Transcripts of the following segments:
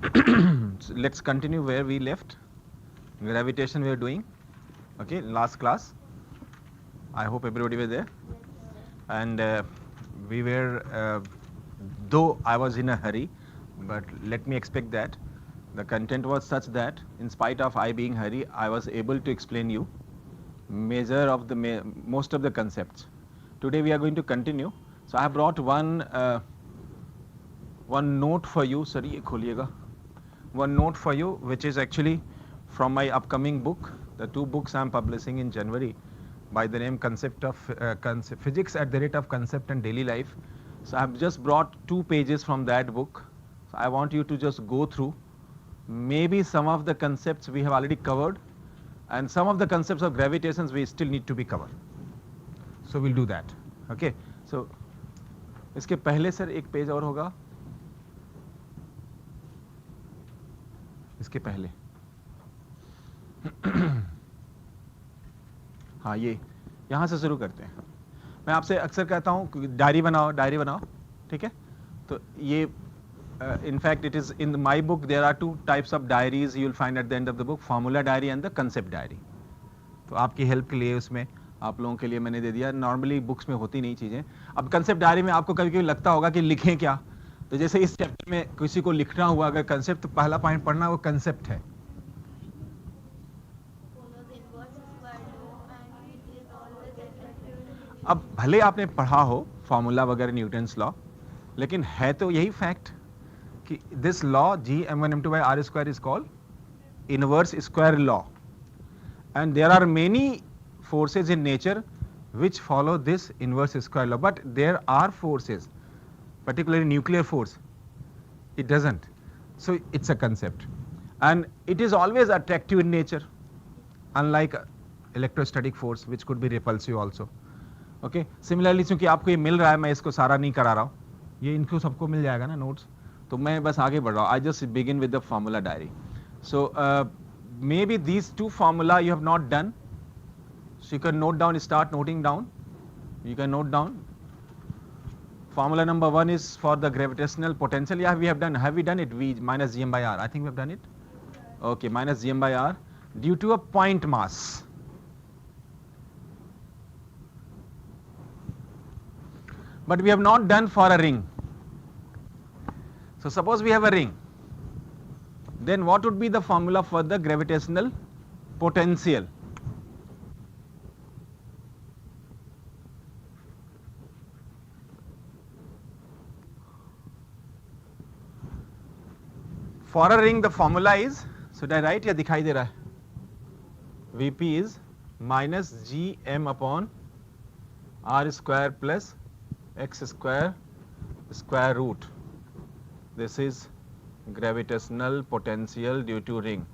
So let's continue where we left. Gravitation we are doing. Okay, last class. I hope everybody was there. And we were, though I was in a hurry, but let me expect that the content was such that in spite of I being hurry, I was able to explain you most of the concepts. Today we are going to continue. So I have brought one note for you. Sorry, ये खोलिएगा. One note for you, which is actually from my upcoming book. The two books I am publishing in January by the name Physics at the Rate of Concept and Daily Life. So I have just brought 2 pages from that book. So I want you to just go through. Maybe some of the concepts we have already covered, and some of the concepts of gravitations we still need to be covered. So we'll do that. Okay. So इसके पहले sir एक page और होगा. इसके पहले हाँ, ये यहाँ से शुरू करते हैं. मैं आपसे अक्सर कहता हूँ डायरी बनाओ, ठीक है. तो ये in fact it is in my book there are 2 types of diaries you will find at the end of the book, formula diary and the concept diary. तो आपकी हेल्प के लिए उसमें आप लोगों के लिए मैंने दे दिया. नॉर्मली बुक्स में होती नहीं चीज़ें. अब कंसेप्ट डायरी में आपको कभी कभी लगता होगा कि लिखें क्या. तो जैसे इस चैप्टर में किसी को लिखना हुआ अगर कंसेप्ट, तो पहला पॉइंट पढ़ना वो कंसेप्ट है. अब भले आपने पढ़ा हो फॉर्मूला वगैरह न्यूटन्स लॉ, लेकिन है तो यही फैक्ट कि this law G(m1m2 by r² is called inverse square law, and there are many forces in nature which follow this inverse square law, but there are forces, particularly nuclear force, it doesn't. So it's a concept, and it is always attractive in nature, unlike electrostatic force which could be repulsive also. Okay, similarly क्योंकि आपको ये मिल रहा है, मैं इसको सारा नहीं करा रहा हूँ, ये इनको सबको मिल जाएगा ना नोट्स, तो मैं बस आगे बढ़ रहा हूँ. I just begin with the formula diary. So maybe these 2 formula you have not done, so you can note down, start noting down. You can note down. Formula number 1 is for the gravitational potential. Yeah, we have done. Have we done it? V minus Gm by r. I think we have done it. Okay, minus Gm by r due to a point mass. But we have not done for a ring. So suppose we have a ring, then what would be the formula for the gravitational potential? For a ring the formula is, should I write या दिखाई दे रहा है? Vp is minus Gm upon r square plus x square square root. This is gravitational potential due to ring.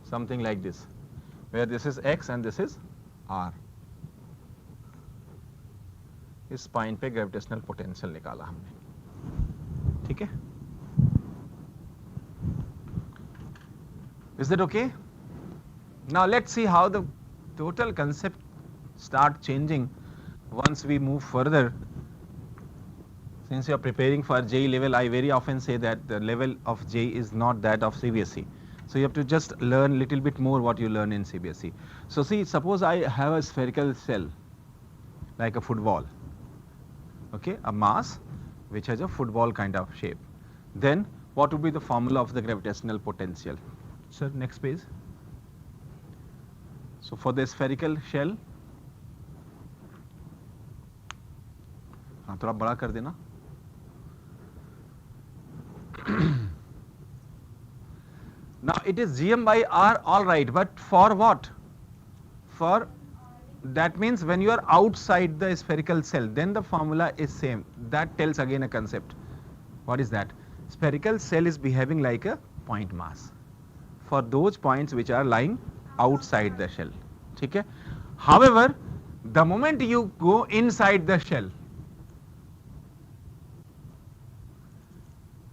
Something like this, where this is x and this is r. इस point पे gravitational potential निकाला हमने. ठीक है, is that okay? Now let's see how the total concept start changing once we move further. Since you are preparing for JEE level, I very often say that the level of JEE is not that of CBSE. So you have to just learn little bit more what you learn in CBSE. So see, suppose I have a spherical shell like a football. Okay, a mass which has a football kind of shape. Then what would be the formula of the gravitational potential? Sir, next page. So for the spherical shell, हाँ थोड़ा बड़ा कर देना. Now it is Gm by r, all right, but for what? For that means when you are outside the spherical shell, then the formula is same. That tells again a concept. What is that? Spherical shell is behaving like a point mass for those points which are lying outside the shell. ठीक है? However, the moment you go inside the shell,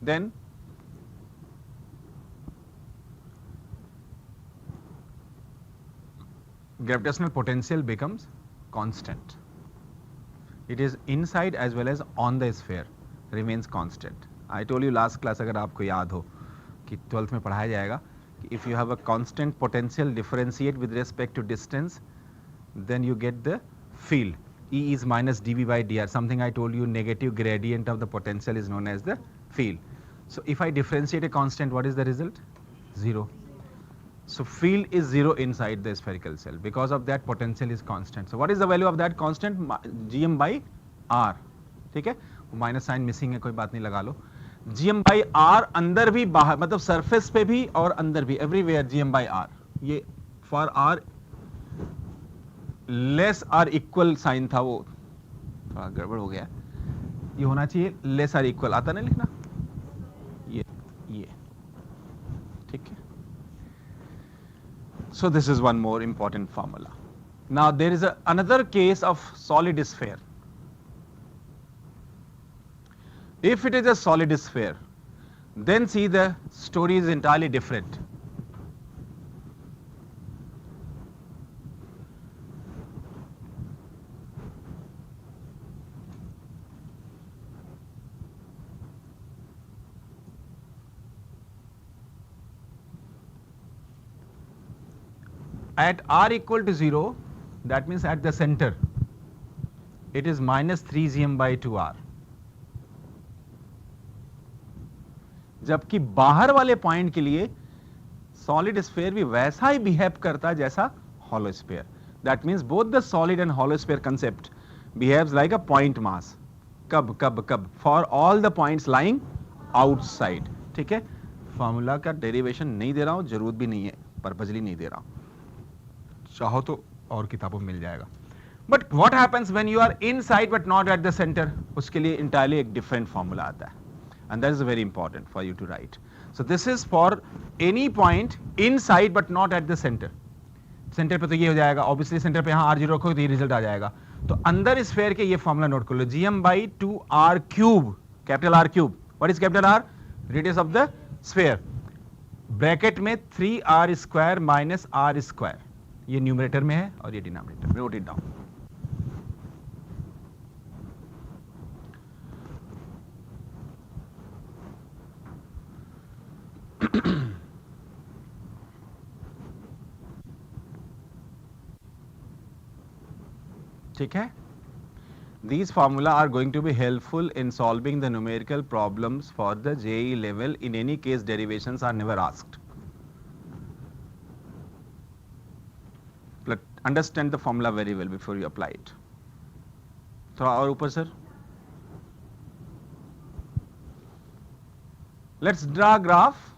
then gravitational potential becomes constant. It is inside as well as on the sphere remains constant. I told you last class, अगर आपको याद हो कि 12th में पढ़ाया जाएगा कि if you have a constant potential differentiate with respect to distance, then you get the field. E is minus dV by dr. Something I told you, negative gradient of the potential is known as the field. So if I differentiate a constant, what is the result? 0. So field is 0 inside the spherical cell. Because of that, potential is constant. So what is the value of that constant? Gm by r. ठीक है, minus sign missing है, कोई बात नहीं, लगा लो. gm by r अंदर भी बाहर, मतलब सरफेस पे भी और अंदर भी, एवरीवेयर gm by r. ये for r less or equal sign था, वो थोड़ा गड़बड़ हो गया. ये होना चाहिए लेस आर इक्वल, आता नहीं लिखना, ये ठीक है. So this is one more important formula. Now there is another case of solid sphere. If it is a solid sphere, then see the story is entirely different. At r equal to 0, that means at the center, it is minus 3 gm by 2r. जबकि बाहर वाले point के लिए solid sphere भी वैसा ही behave करता है जैसा hollow sphere. That means both the solid and hollow sphere concept behaves like a point mass. कब कब कब? For all the points lying outside. ठीक है, फॉर्मूला का डेरिवेशन नहीं दे रहा हूं, जरूरत भी नहीं है, पर्पजली नहीं दे रहा हूं, चाहो तो और किताबों में मिल जाएगा. But what happens when you are inside but not at the center? उसके लिए इंटायरली एक डिफरेंट फॉर्मूला आता है. And that is very important for you to write. So this is for any point inside but not at the center. Centre पे तो ये हो जाएगा, ऑब्वियसली सेंटर पे यहाँ r0 रखोगे तो ये रिजल्ट आ जाएगा. तो अंदर स्फीयर के ये फॉर्मूला नोट कर लो, gm by 2r cube, capital R cube. What is capital R? Radius of the sphere. Bracket में 3r square minus r square. ये न्यूमरेटर में है और ये डिनोमिनेटर में. Note it down. ठीक है, these formula are going to be helpful in solving the numerical problems for the JEE level. In any case, derivations are never asked. But understand the formula very well before you apply it. थोड़ा और ऊपर sir. Let's draw a graph,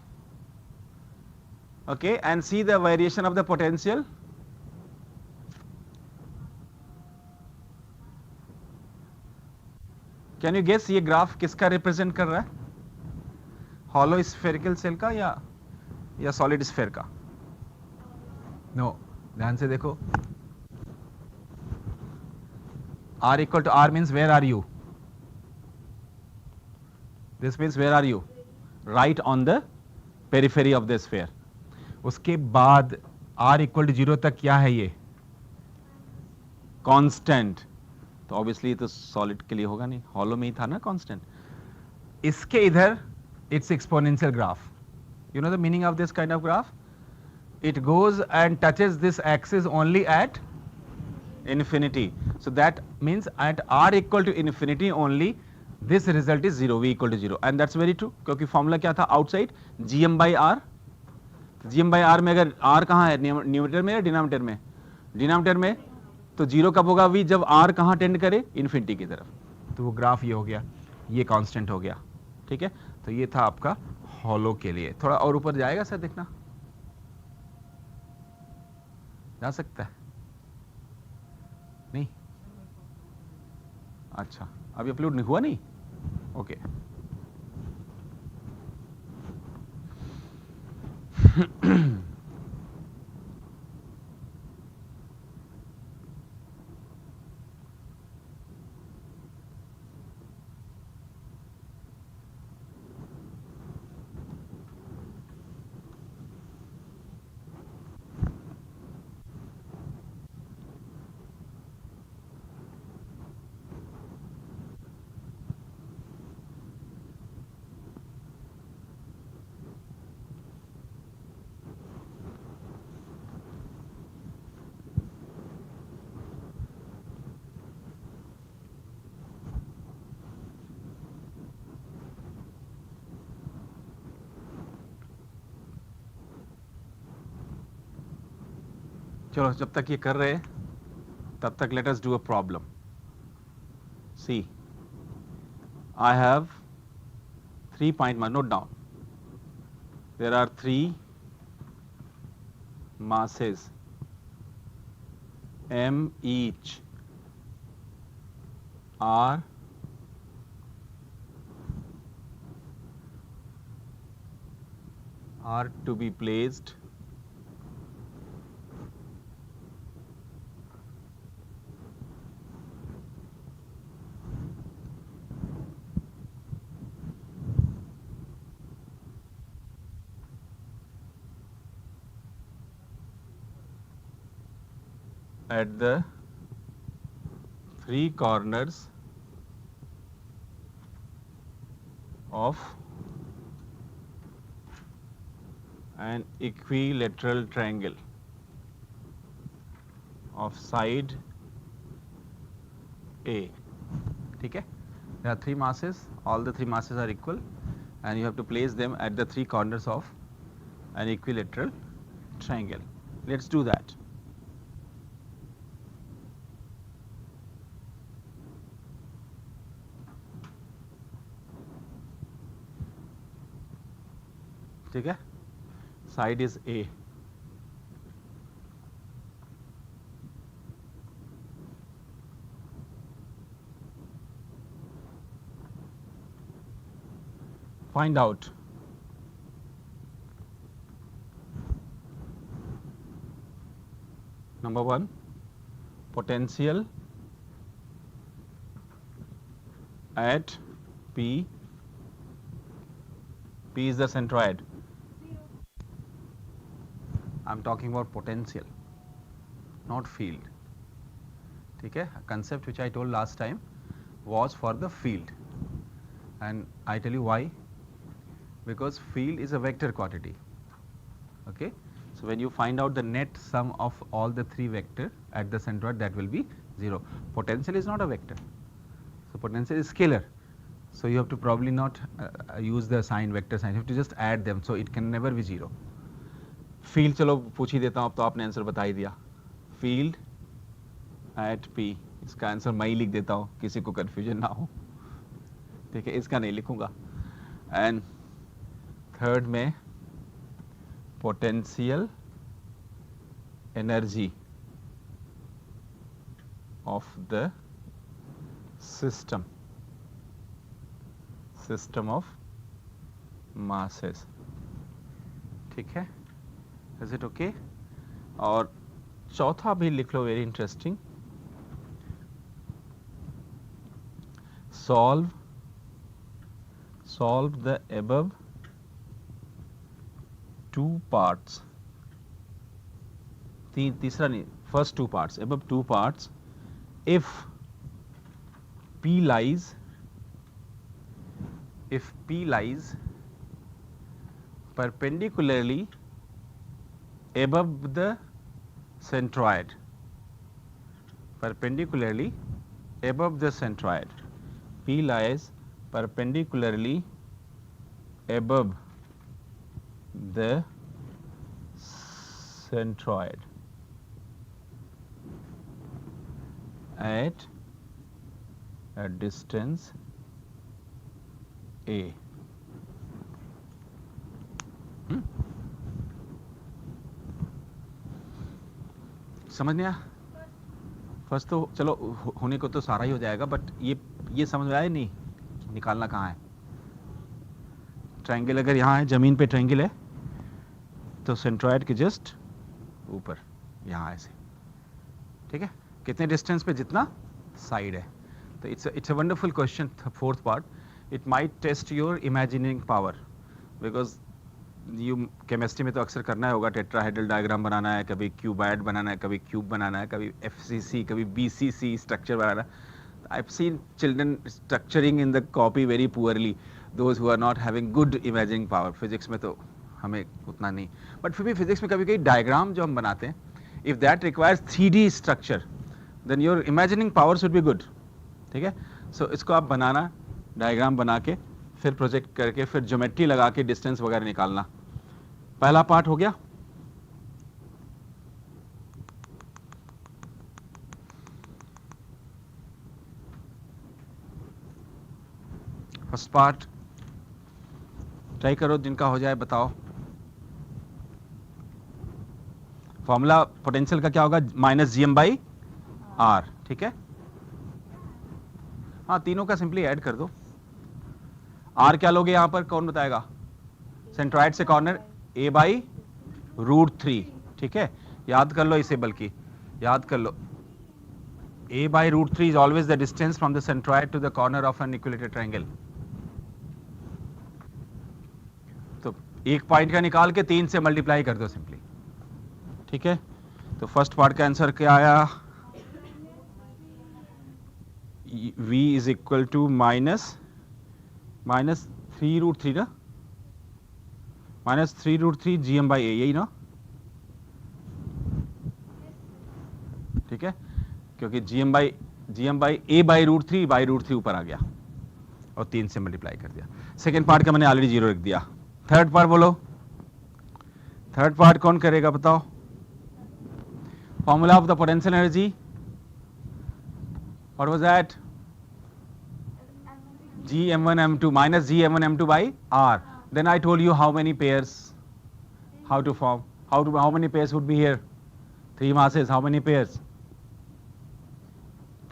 okay, and see the variation of the potential. Can you guess ये graph किसका represent कर रहा है? Hollow spherical shell का या सॉलिड स्फेयर का? नो, ध्यान से देखो. r equal to r means where are you? This means where are you? Right on the periphery of the sphere. उसके बाद r equal to 0 तक क्या है? ये कांस्टेंट. तो ऑब्वियसली तो सॉलिड के लिए होगा नहीं, हॉलो में ही था ना कांस्टेंट. इसके इधर it's exponential graph. You know the meaning of this kind of graph? It goes and touches this axis only at infinity. So that means at r equal to infinity only this result is 0, v equal to 0, and that's very true. क्योंकि formula क्या था outside? gm by r. gm by r में अगर r कहाँ है, numerator में या denominator में? डिनोमिनेटर में. तो 0 कब होगा v? जब r कहाँ टेंड करे? इन्फिनिटी की तरफ. तो वो ग्राफ ये हो गया, ये कांस्टेंट हो गया. ठीक है, तो ये था आपका हॉलो के लिए. थोड़ा और ऊपर जाएगा सर, देखना जा सकता है नहीं? अच्छा, अभी अपलोड नहीं हुआ नहीं? ओके. चलो जब तक ये कर रहे हैं तब तक let us do a problem. See, I have 3 point mass. Note down. There are 3 masses m each are to be placed at the 3 corners of an equilateral triangle of side A. ठीक है? There are 3 masses, all the 3 masses are equal and you have to place them at the 3 corners of an equilateral triangle. Let's do that. ठीक है? Side is A. Find out number 1, potential at P. P is the centroid. I'm talking about potential, not field. ठीक है? Concept which I told last time was for the field, and I tell you why. Because field is a vector quantity. Okay? So when you find out the net sum of all the 3 vector at the centroid, that will be 0. Potential is not a vector. So potential is scalar. So you have to probably not use the sign, vector sign. You have to just add them. So it can never be 0. Field चलो पूछ ही देता हूँ, अब तो आपने answer बता ही दिया. Field at P. इसका आंसर मैं ही लिख देता हूँ, किसी को कंफ्यूजन ना हो. ठीक है, इसका नहीं लिखूंगा. एंड थर्ड में potential energy of the system of masses. ठीक है, इज इट ओके? और चौथा भी लिख लो, very interesting. solve the above 2 parts. तीसरा नहीं, first 2 parts, above 2 parts, if P lies perpendicularly above the centroid. P lies perpendicularly above the centroid at a distance A. समझ नहीं आया? फर्स्ट तो चलो होने को तो सारा ही हो जाएगा, बट ये समझ में आया नहीं निकालना कहाँ है. ट्रायंगल अगर यहाँ है, जमीन पे ट्रायंगल है, तो सेंट्रॉइड के जस्ट ऊपर यहाँ ऐसे. ठीक है, कितने डिस्टेंस पे? जितना साइड है. तो it's a wonderful question. Fourth part, it might test your imagining power, because you chemistry में तो अक्सर करना होगा, टेट्राहेड्रल डायग्राम बनाना है, कभी क्यूबॉइड बनाना है, कभी क्यूब बनाना है, कभी FCC, कभी BCC structure banana. I've seen children structuring in the copy very poorly, those who are not having good imagining power. Physics में तो हमें उतना नहीं, but फिर भी physics में कभी कभी डायग्राम जो हम बनाते हैं, if that requires 3D structure, then your imagining power should be good. ठीक है? So इसको आप बनाना, डायग्राम बना के फिर प्रोजेक्ट करके फिर ज्योमेट्री लगा के डिस्टेंस वगैरह निकालना. पहला पार्ट हो गया. फर्स्ट पार्ट ट्राई करो, जिनका हो जाए बताओ। फॉर्मूला पोटेंशियल का क्या होगा? -gm/r, ठीक है। हाँ, तीनों का सिंपली ऐड कर दो। r क्या लोगे यहां पर, कौन बताएगा? सेंट्रॉइड से कॉर्नर a/√3, ठीक है। याद कर लो इसे, बल्कि याद कर लो, a/√3 is always the distance from the centroid to the corner of an equilateral triangle. तो एक पॉइंट का निकाल के 3 से मल्टीप्लाई कर दो सिंपली, ठीक है। तो फर्स्ट पार्ट का आंसर क्या आया? v इज इक्वल टू -3√3 ना, -3√3 gm/a, यही ना, ठीक है। क्योंकि a/√3 ऊपर आ गया और 3 से मल्टीप्लाई कर दिया। सेकेंड पार्ट का मैंने ऑलरेडी 0 रख दिया। थर्ड पार्ट बोलो, थर्ड पार्ट कौन करेगा बताओ? Formula of the potential energy, what was that? gm1m2 minus gm1m2 by r. Then I told you how many pairs, how to form, how many pairs would be here? 3 masses, how many pairs?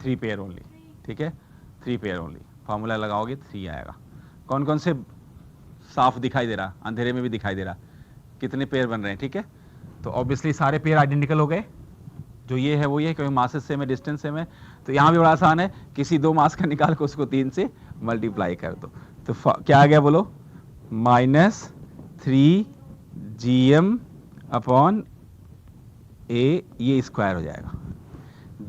3 pair only, ठीक है, 3 pair only। Formula लगाओगे 3 आएगा। कौन कौन से साफ दिखाई दे रहा, अंधेरे में भी दिखाई दे रहा, कितने पेयर बन रहे हैं, ठीक है। तो ऑब्वियसली सारे पेयर आइडेंटिकल हो गए, जो ये है वो ये, क्योंकि मासेस सेम है, डिस्टेंस सेम है। तो यहाँ भी बड़ा आसान है, किसी 2 मास का निकाल के उसको 3 से मल्टीप्लाई कर दो। तो क्या आ गया बोलो? -3gm/a, ये स्क्वायर हो जाएगा।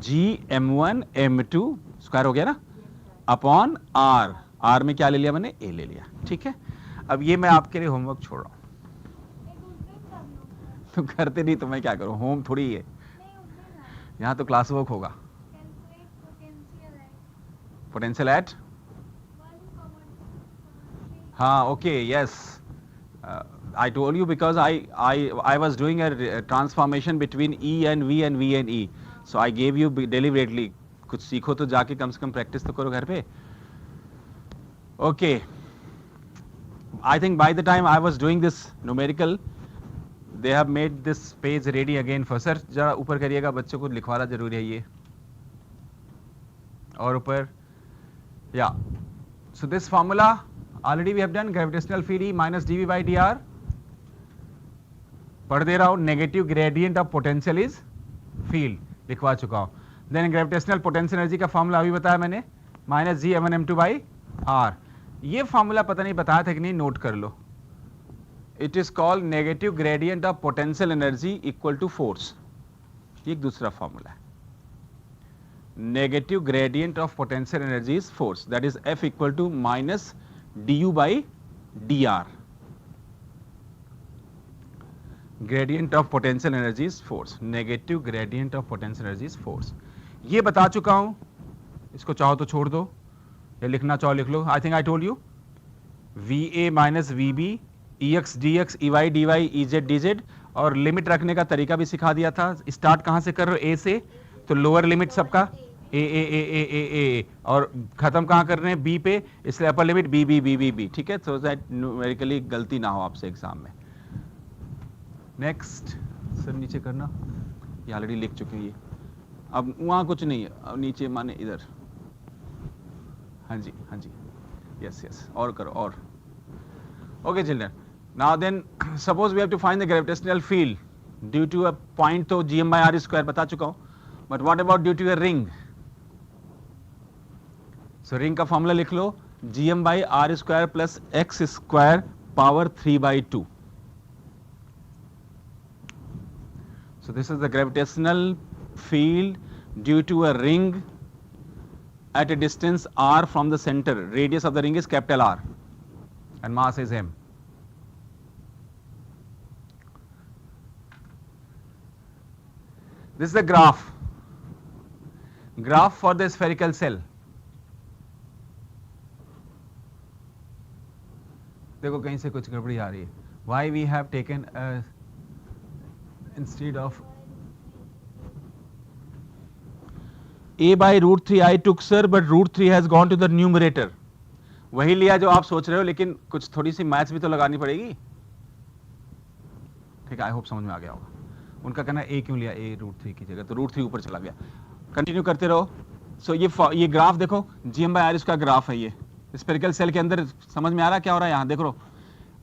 gm1m2 स्क्वायर हो गया ना, अपॉन r। r में क्या ले लिया मैंने? a ले लिया, ठीक है। अब ये मैं आपके लिए होमवर्क छोड़ रहा हूं, तुम करते नहीं तो मैं क्या करूं, होम थोड़ी है यहाँ, तो क्लास वर्क होगा। पोटेंशियल एट, हाँ, okay, yes, I told you because I was doing a transformation between E and V and V and E, so I gave you deliberately। कुछ सीखो तो जाके कम से कम प्रैक्टिस तो करो घर पे। Okay, I think by the time I was doing this numerical, they have made this page ready again for sir। जरा ऊपर करिएगा, बच्चों को लिखवाना जरूरी है ये, और ऊपर, yeah। So this formula already we have done, gravitational field E minus dv/dr। पढ़ दे रहा हूं, negative gradient of potential is field, लिखवा चुका हूं। देन ग्रेविटेशनल पोटेंशियल एनर्जी का फॉर्मूला अभी बताया मैंने, -gm1m2/r। ये फॉर्मूला पता नहीं बताया था कि नहीं, नोट कर लो। It is called negative gradient of potential energy equal to force. ये एक दूसरा फॉर्मूला है। Negative gradient of potential energy is force, that is F equal to -du/dr। Gradient of potential energy is force, negative gradient of potential energy is force. ये बता चुका हूं, इसको चाहो तो छोड़ दो, या लिखना चाहो लिख लो। I think I told you, VA minus VB, EX DX, EY DY, EZ DZ, और लिमिट रखने का तरीका भी सिखा दिया था। स्टार्ट कहां से कर रहे हो? A से, तो लोअर लिमिट सबका A, और खत्म कहां कर रहे हैं? B पे, इसलिए अपर लिमिट B, ठीक है। सो दैट न्यूमेरिकली गलती ना हो आपसे एग्जाम में। नेक्स्ट सर, नीचे करना, ये ऑलरेडी लिख चुके हैं ये, अब वहाँ कुछ नहीं है, अब नीचे माने इधर, हाँ जी, यस, और करो, और okay children. Now then suppose we have to find the gravitational field due to a point, तो gm/r² बता चुका हूँ, but what about due to a ring? So ring का फॉर्मूला लिख लो, gm/r² plus x² power 3/2। So this is the gravitational field due to a ring at a distance r from the center. Radius of the ring is capital R and mass is m. This is the graph for the spherical cell. देखो कहीं से कुछ गड़बड़ी आ रही है। Why we have taken a instead of A/√3 I took sir, but √3 has gone to the numerator. वही लिया जो आप सोच रहे हो, लेकिन कुछ थोड़ी सी मैथ्स भी तो लगानी पड़ेगी। ठीक है, आई होप समझ में आ गया होगा। उनका कहना ए क्यों लिया, ए √3 की जगह, तो √3 ऊपर चला गया। कंटिन्यू करते रहो। सो ये ग्राफ देखो, GM/R इसका ग्राफ है। ये स्पेरिकल सेल के अंदर समझ में आ रहा है क्या हो रहा है? यहां देखो,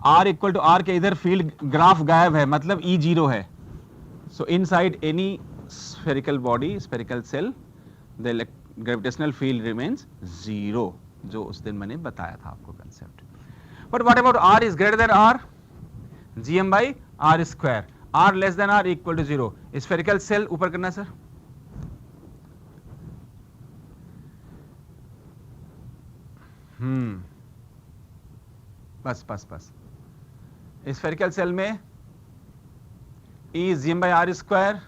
R = R के इधर फील्ड ग्राफ गायब है, मतलब E 0 है। सो inside any spherical body, spherical shell, the gravitational field remains 0, जो उस दिन मैंने बताया था आपको concept. But what about R is greater than R? GM/R², R less than R = 0। Spherical shell ऊपर करना सर। बस स्फेरिकल सेल में E is GM/R²,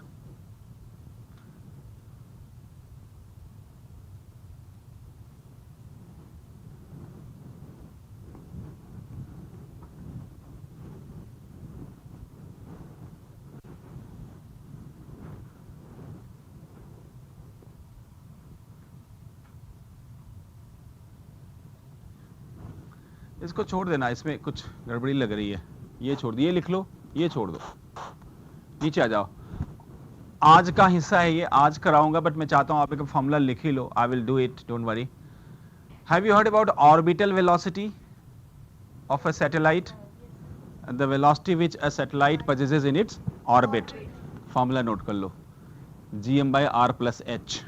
इसको छोड़ देना, इसमें कुछ गड़बड़ी लग रही है। ये छोड़ दिए, लिख लो, ये छोड़ दो, नीचे आ जाओ। आज का हिस्सा है ये, आज कराऊंगा, बट मैं चाहता हूं आप एक फॉर्मूला लिख ही लो। I will do it, don't worry. Have you heard about orbital velocity of a satellite? The velocity which a satellite possesses in its orbit। Formula note कर लो, GM/R + H।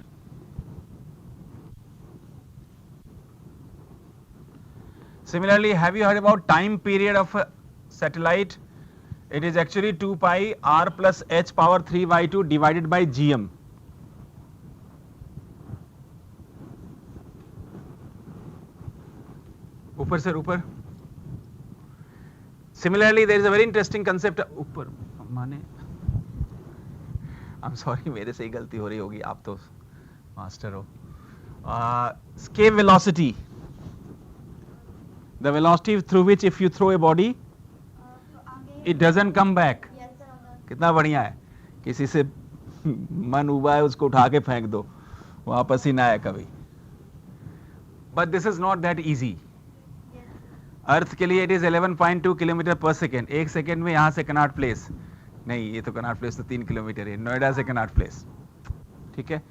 Similarly, have you heard about time period of a satellite? It is actually 2 pi R plus H power 3/2 divided by GM. ऊपर से ऊपर। Similarly, there is a very interesting concept ऊपर माने, I'm sorry, मेरे से ही गलती हो रही होगी, आप तो मास्टर हो। Escape velocity, the velocity through which if you throw a body it doesn't come back। कितना बढ़िया है, किसी से मन हुआ है उसको उठा के फेंक दो, वापस ही ना आए कभी। But this is not that easy. Earth के लिए it is 11.2 kilometre per second. एक सेकेंड में यहां से कनॉट प्लेस, नहीं ये तो कनॉट प्लेस तो 3 किलोमीटर है, नोएडा से कनॉट प्लेस, ठीक है।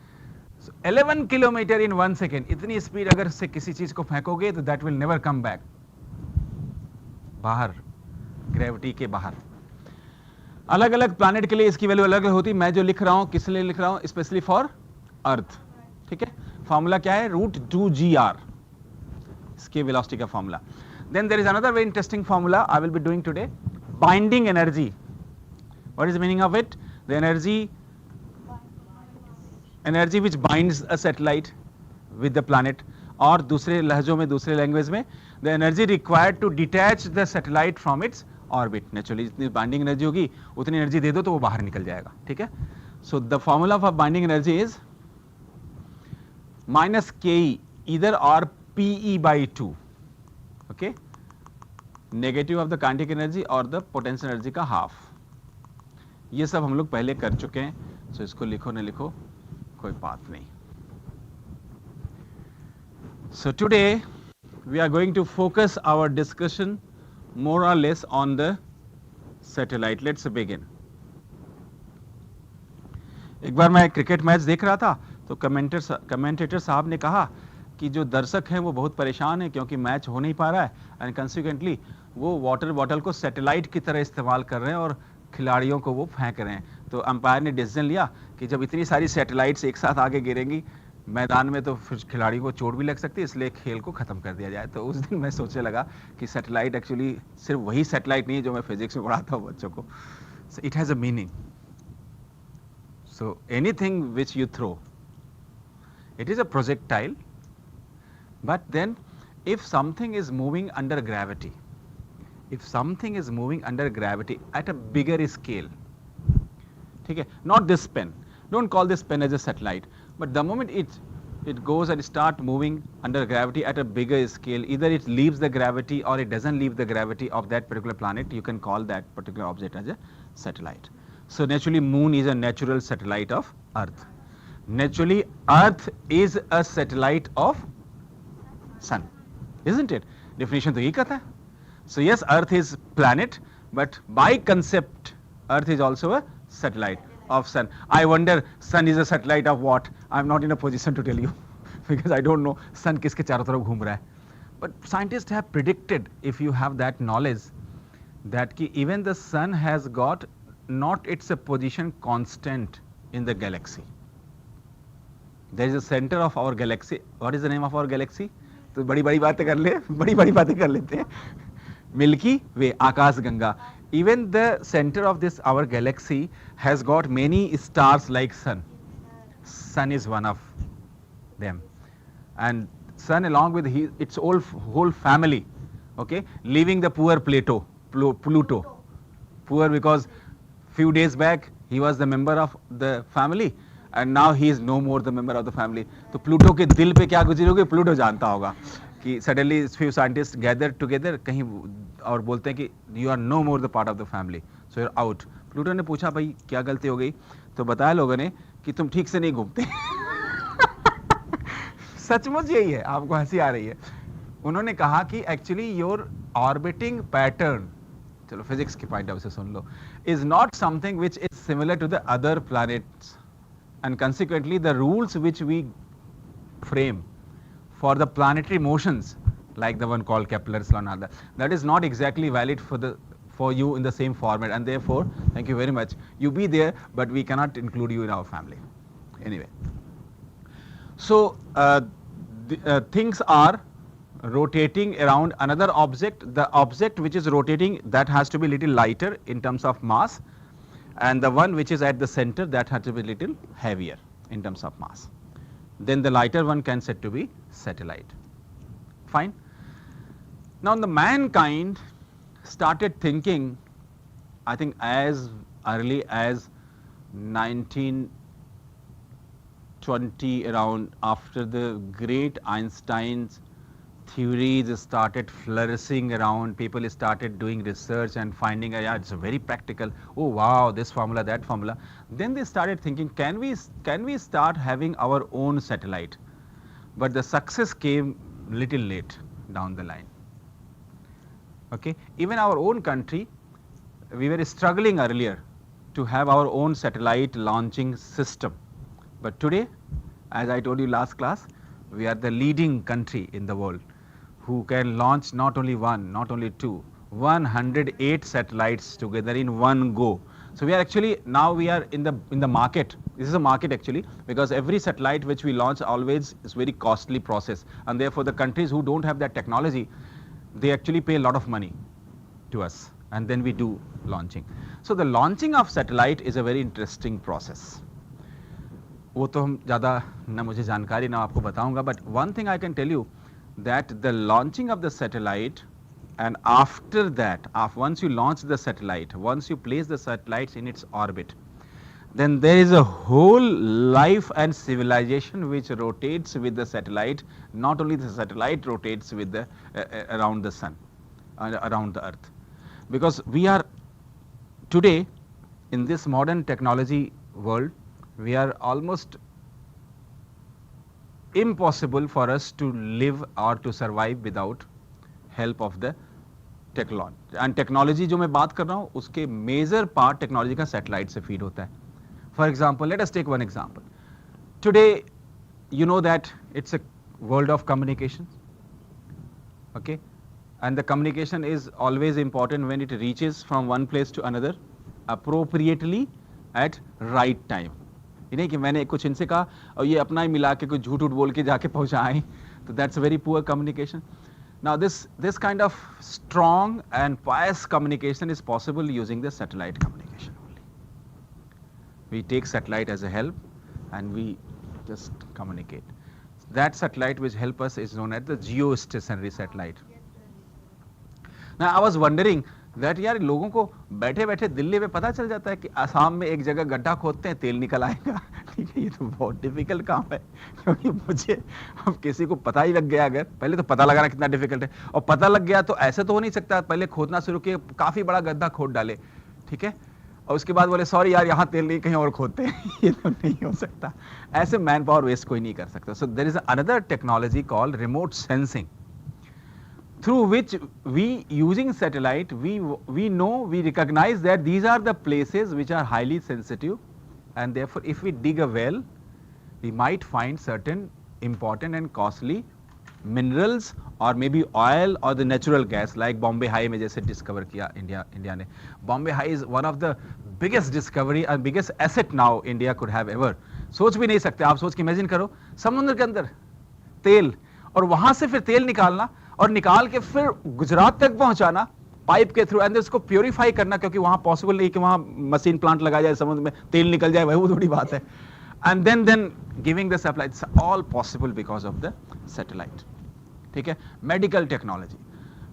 11 किलोमीटर इन 1 सेकेंड, इतनी स्पीड अगर से किसी चीज को फेंकोगे तो that will never come back, बाहर, ग्रेविटी के बाहर। अलग अलग प्लैनेट के लिए इसकी वैल्यू अलग होती। मैं जो लिख रहा हूं किस लिए लिख रहा हूं? स्पेशली फॉर अर्थ, ठीक है। फॉर्मूला क्या है? √2GR, इसके वेलोसिटी का formula. Then there is another very interesting formula I will be doing today, binding energy. What is the meaning of it? The energy which binds a satellite with the planet, और दूसरे लहजों में, दूसरे language में, the energy required to detach the satellite from its orbit. Naturally जितनी binding energy होगी उतनी energy दे दो तो वो बाहर निकल जाएगा, ठीक है। So the formula for binding energy is -KE either or PE/2, okay. Negative of the kinetic energy और द पोटेंशियल एनर्जी का हाफ। ये सब हम लोग पहले कर चुके हैं, सो इसको लिखो न लिखो कोई बात नहीं। So today we are going to focus our discussion more or less on the satellite. Let's begin. एक बार मैं क्रिकेट मैच देख रहा था तो कमेंटेटर साहब ने कहा कि जो दर्शक हैं वो बहुत परेशान हैं क्योंकि मैच हो नहीं पा रहा है, एंड कंसिक्वेंटली वो वाटर बॉटल को सैटेलाइट की तरह इस्तेमाल कर रहे हैं और खिलाड़ियों को वो फेंक रहे हैं। तो अंपायर ने डिसीजन लिया कि जब इतनी सारी सैटेलाइट्स एक साथ आगे गिरेंगी मैदान में तो फिर खिलाड़ी को चोट भी लग सकती है, इसलिए खेल को खत्म कर दिया जाए। तो उस दिन मैं सोचने लगा कि सैटेलाइट एक्चुअली सिर्फ वही सैटेलाइट नहीं है जो मैं फिजिक्स में पढ़ाता हूँ बच्चों को। It has a meaning. So anything which you throw, it is a projectile, but then if something is moving under gravity, if something is moving under gravity at a bigger scale, ठीक है, not this pen, don't call this pen as a satellite, but the moment it goes and start moving under gravity at a bigger scale, either it leaves the gravity or it doesn't leave the gravity of that particular planet, you can call that particular object as a satellite. So naturally moon is a natural satellite of earth. Naturally earth is a satellite of sun. isn't it? Definition तो यही कहता है. So yes, Earth is planet, but by concept, Earth is also a satellite of Sun. I wonder, Sun is a satellite of what? I'm not in a position to tell you because I don't know Sun किसके चारों तरफ घूम रहा है. But scientists have predicted, if you have that knowledge, that even the Sun has got not its a position constant in the galaxy. There is a center of our galaxy. What is the name of our galaxy? तो बड़ी बड़ी बातें कर ले, बड़ी बड़ी बातें कर लेते हैं. Milky Way, Akash Ganga. Even the center of this our galaxy has got many stars like Sun. Sun is one of them, and Sun along with its whole family, okay, leaving the poor Pluto. Poor because few days back he was the member of the family and now he is no more the member of the family. तो Pluto के दिल पे क्या गुजरी होगी Pluto जानता होगा कि suddenly few scientists gathered together कहीं और बोलते हैं कि you are no more the part of the family, so you're out. Pluto ने पूछा भाई क्या गलती हो गई, तो बताया लोगों ने कि तुम ठीक से नहीं घूमते. सचमुच यही है, आपको हंसी आ रही है. उन्होंने कहा कि एक्चुअली योर ऑर्बिटिंग पैटर्न, चलो फिजिक्स के पॉइंट ऑफ से सुन लो, is not something which is similar to the other planets, and consequently the rules which we frame for the planetary motions like the one called Kepler's law and all that is not exactly valid for you in the same format, and therefore thank you very much, you be there but we cannot include you in our family anyway. So things are rotating around another object. The object which is rotating, that has to be little lighter in terms of mass, and the one which is at the center, that has to be little heavier in terms of mass. Then the lighter one can said to be satellite. Fine. Now the mankind started thinking, I think as early as 1920, around, after the great Einstein's theories started flourishing around, people started doing research and finding, yeah, it's very practical. Oh wow, this formula, that formula. Then they started thinking, can we start having our own satellite? But the success came little late down the line. Okay, even our own country, we were struggling earlier to have our own satellite launching system. But today, as I told you last class, we are the leading country in the world who can launch not only one, not only two, 108 satellites together in one go. So we are actually, now we are in the market. This is a market actually, because every satellite which we launch always is very costly process, and therefore the countries who don't have that technology, they actually pay a lot of money to us, and then we do launching. So the launching of satellite is a very interesting process. वो तो हम ज़्यादा ना मुझे जानकारी ना आपको बताऊंगा, but one thing I can tell you that the launching of the satellite, and after that, once you launch the satellite, once you place the satellites in its orbit, then there is a whole life and civilization which rotates with the satellite. Not only the satellite rotates with the around the sun, around the earth, because we are today in this modern technology world, we are almost impossible for us to live or to survive without help of the technology. And technology जो मैं बात कर रहा हूँ, उसके major part technology का satellite से feed होता है. For example, let us take one example. Today, you know that it's a world of communication, okay? And the communication is always important when it reaches from one place to another appropriately at right time. ये नहीं कि मैंने कुछ इनसे कहा और ये अपना ही मिला के कुछ झूठ बोल के जाके पहुंचाएं, तो that's a very poor communication. Now this kind of strong and pious communication is possible using the satellite communication only. We take satellite as a help and we just communicate. That satellite which help us is known as the geostationary satellite. Now I was wondering that यार लोगों को बैठे बैठे दिल्ली में पता चल जाता है कि आसाम में एक जगह गड्ढा खोदते हैं, तेल निकल आएगा. ठीक है, ये तो बहुत डिफिकल्ट काम है, क्योंकि मुझे अब किसी को पता ही लग गया, अगर पहले तो पता लगाना कितना डिफिकल्ट है, और पता लग गया तो ऐसे तो हो नहीं सकता पहले खोदना शुरू किए, काफी बड़ा गड्ढा खोद डाले, ठीक है, और उसके बाद बोले सॉरी यार यहाँ तेल नहीं, कहीं और खोदते हैं. ये तो नहीं हो सकता, ऐसे मैन पावर वेस्ट कोई नहीं कर सकता. So there is another technology called remote sensing. through which we, using satellite, we know, we recognize that these are the places which are highly sensitive, and therefore if we dig a well, we might find certain important and costly minerals or maybe oil or the natural gas, like Bombay High में जैसे discover किया India ने. Bombay High is one of the biggest discovery and biggest asset now India could have ever. सोच भी नहीं सकते आप, सोच के imagine करो समुद्र के अंदर तेल, और वहां से फिर तेल निकालना और निकाल के फिर गुजरात तक पहुंचाना पाइप के थ्रू, एंड उसको प्योरीफाई करना, क्योंकि वहां पॉसिबल नहीं कि वहां मशीन प्लांट लगाया जाए, समुद्र में तेल निकल जाए, वो थोड़ी बात है. And then giving the supply, it's all possible because of the satellite. ठीक है. Medical technology,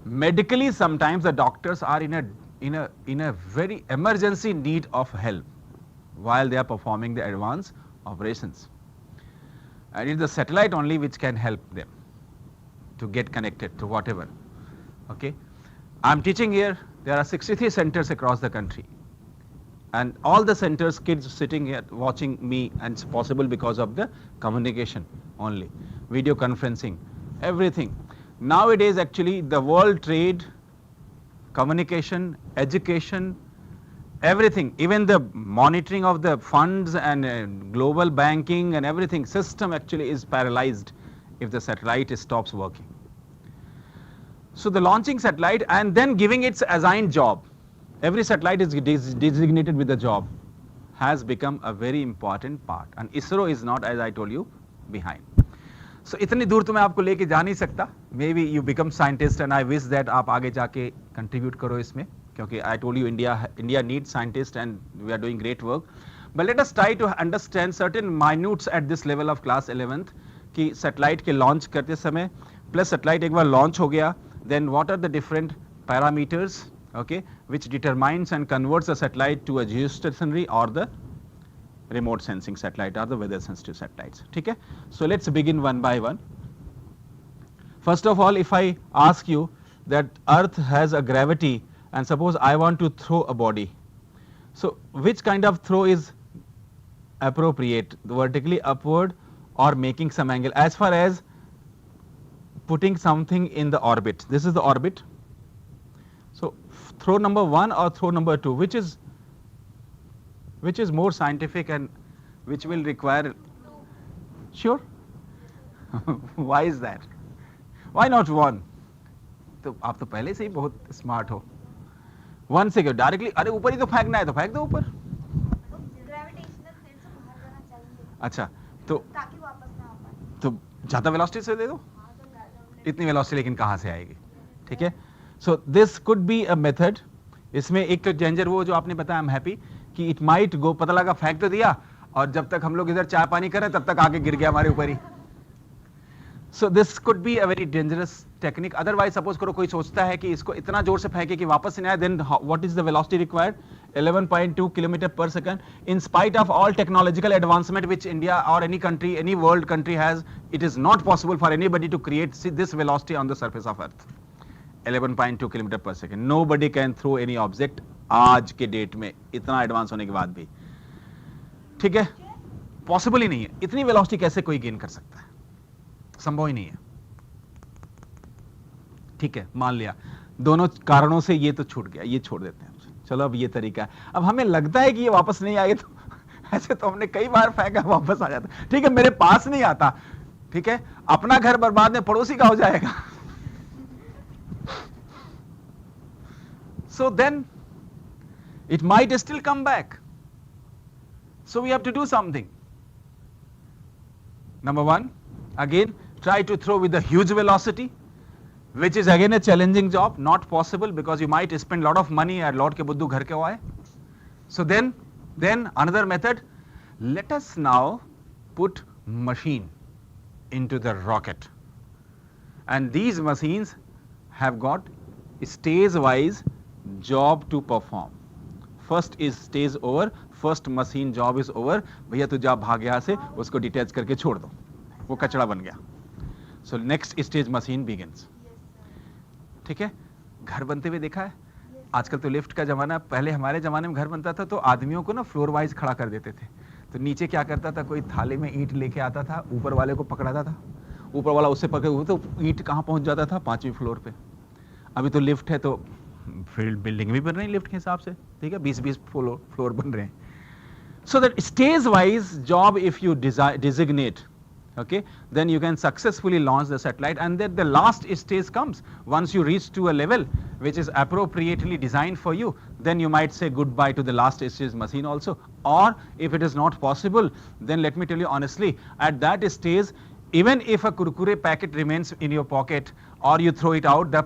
medically sometimes the doctors are in a very emergency need of help while they are performing the advanced operations, and it's the satellite only which can help them to get connected to whatever. Okay, I'm teaching here. There are 63 centers across the country, and all the centers, kids sitting here watching me, and it's possible because of the communication only, video conferencing, everything. Nowadays, actually, the world trade, communication, education, everything, even the monitoring of the funds and global banking and everything system actually is paralyzed if the satellite stops working. So the launching satellite and then giving its assigned job, every satellite is designated with a job, has become a very important part, and ISRO is not, as I told you, behind. So इतनी दूर तो मैं आपको लेके जा नहीं सकता. Maybe you become scientist and I wish that आप आगे जाके contribute करो इसमें, क्योंकि I told you India needs scientists and we are doing great work. But let us try to understand certain minutes at this level of class 11th कि satellite के launch करते समय, plus satellite एक बार launch हो गया, then what are the different parameters, okay, which determines and converts the satellite to a geostationary or the remote sensing satellite or the weather sensitive satellites. Okay? So let's begin one by one. First of all, if I ask you that Earth has a gravity and suppose I want to throw a body, so which kind of throw is appropriate, vertically upward or making some angle? As far as putting something in the orbit, this is the orbit. So throw number 1 or throw number 2, which is more scientific and which will require? Sure. Why is that? Why not 1? तो आप तो पहले से ही बहुत smart हो. 1 से क्यों directly, अरे ऊपर ही तो फेंकना है तो फेंक दो ऊपर. ग्रेविटेशनल फील्ड से बाहर जाना चाहिए. अच्छा, तो ताकि वापस ना आ पाए, तो ज्यादा वेलोसिटी से दे दो. इतनी वेलोसिटी लेकिन कहाँ से आएगी? ठीक है. So this could be a method. इसमें एक तो डेंजर वो जो आपने बताया, आई एम हैप्पी कि इट माइट गो, पता लगा फेंक तो दिया और जब तक हम लोग इधर चाय पानी कर रहे तब तक आगे गिर गया हमारे ऊपर ही. So this could be a very dangerous technique. Otherwise suppose करो कोई सोचता है कि इसको इतना जोर से फेंके कि वापस नहीं आए, then what is the velocity required? 11.2 kilometre per second. In spite of all technological advancement which India or any country, any world country has, it is not possible for anybody to create this velocity on the surface of Earth. 11.2 kilometre per second. Nobody can throw any object आज के date में, इतना advance होने के बाद भी. ठीक है, पॉसिबल ही नहीं है. इतनी वेलोसिटी कैसे कोई गेन कर सकता है? संभव ही नहीं है. ठीक है, मान लिया दोनों कारणों से ये तो छूट गया, ये छोड़ देते हैं. चलो अब ये तरीका है. अब हमें लगता है कि ये वापस नहीं आएगा, तो ऐसे तो हमने कई बार फेंका, वापस आ जाता. ठीक है, मेरे पास नहीं आता. ठीक है, अपना घर बर्बाद में पड़ोसी का हो जाएगा. So then it might still come back. So we have to do something. Number 1, again try to throw with a huge velocity, which is again a challenging job, not possible because you might spend a lot of money at Lord ke buddhu ghar ke aaye. So then another method, let us now put machine into the rocket, and these machines have got stage wise job to perform. First is stage over, first machine job is over. भैया तू जा भाग यहाँ से, उसको detach करके छोड़ दो, वो कचड़ा बन गया. So next stage machine begins. ठीक है, घर बनते हुए देखा है. आजकल तो लिफ्ट का जमाना. पहले हमारे जमाने में घर बनता था तो आदमियों को ना फ्लोर वाइज खड़ा कर देते थे. तो नीचे क्या करता था, कोई थाले में ईंट लेके आता था, ऊपर वाले को पकड़ाता था, ऊपर वाला उससे पकड़े हुए तो ईंट कहाँ पहुंच जाता था? 5वीं फ्लोर पे. अभी तो लिफ्ट है तो फील्ड बिल्डिंग भी बन रही है लिफ्ट के हिसाब से, ठीक है, 20-20 फ्लोर बन रहे हैं. So that stage wise job if you designate, okay, then you can successfully launch the satellite, and then the last stage comes once you reach to a level which is appropriately designed for you, then you might say goodbye to the last stage machine also. Or if it is not possible, then let me tell you honestly, at that stage, even if a kurkure packet remains in your pocket or you throw it out, the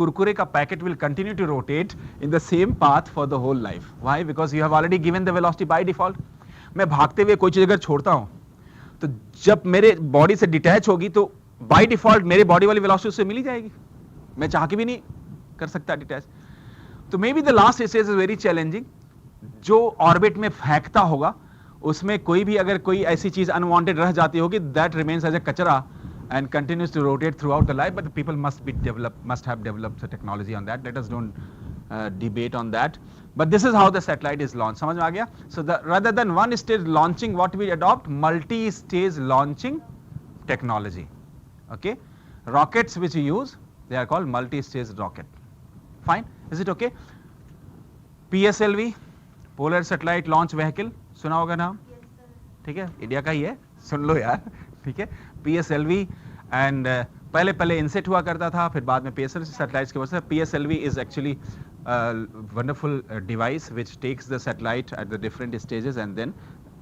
kurkure ka packet will continue to rotate in the same path for the whole life. Why? Because you have already given the velocity by default. मैं भागते हुए कोई चीज अगर छोड़ता हूं तो जब मेरे बॉडी से डिटैच होगी तो बाय डिफॉल्ट मेरे बॉडी वाली वेलोसिटी उससे मिली जाएगी, मैं चाह के भी नहीं कर सकता डिटैच. तो may be the last stage is very challenging. जो ऑर्बिट में फेंकता होगा उसमें कोई भी अगर कोई ऐसी चीज अनवांटेड रह जाती होगी, दैट रिमेन्स एज अ कचरा and continues to rotate throughout the life, but the people must have developed the technology on that. Let us don't debate on that, but this is how the satellite is launched. समझ में आ गया? So rather than one stage launching, what we adopt, multi-stage launching technology. Okay, rockets which we use, they are called multi-stage rocket. Fine, is it okay? PSLV, Polar Satellite Launch Vehicle, सुना होगा नाम? ठीक है, India का ही है, सुन लो यार, ठीक है. PSLV एंड पहले इनसेट हुआ करता था, फिर बाद में PSLV सैटेलाइट्स की वजह से. PSLV is actually wonderful device which takes the satellite at the different stages and then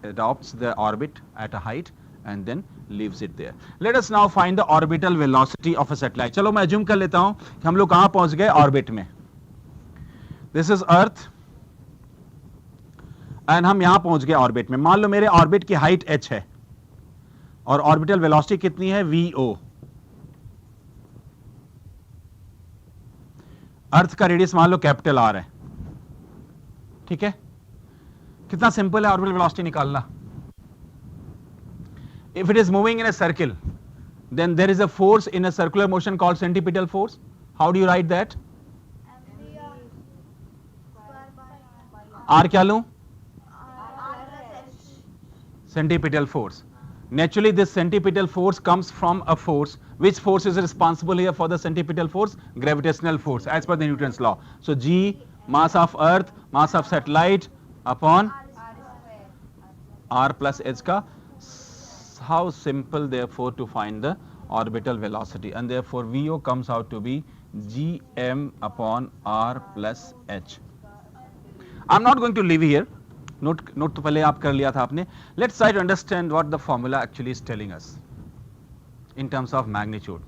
adopts the orbit at a height and then leaves it there. Let us now find the orbital velocity of a satellite. चलो मैं assume कर लेता हूं कि हम लोग कहां पहुंच गए, ऑर्बिट में. This is Earth एंड हम यहां पहुंच गए ऑर्बिट में. मान लो मेरे ऑर्बिट की हाइट h है और ऑर्बिटल वेलोसिटी कितनी है, vo. अर्थ का रेडियस मान लो कैपिटल R है, ठीक है. कितना सिंपल है ऑर्बिटल वेलोसिटी निकालना. If it is moving in a circle, then there is a force in a circular motion called centripetal force. How do you write that? R क्या लूं? Centripetal force. Naturally, this centripetal force comes from a force. Which force is responsible here for the centripetal force? Gravitational force, as per the Newton's law. So G, mass of Earth, mass of satellite upon R plus h ka. How simple, therefore, to find the orbital velocity, and therefore VO comes out to be Gm upon R plus h. I'm not going to leave here. Note तो पहले आप कर लिया था आपने. Let's try to understand what the formula actually is telling us in terms of magnitude.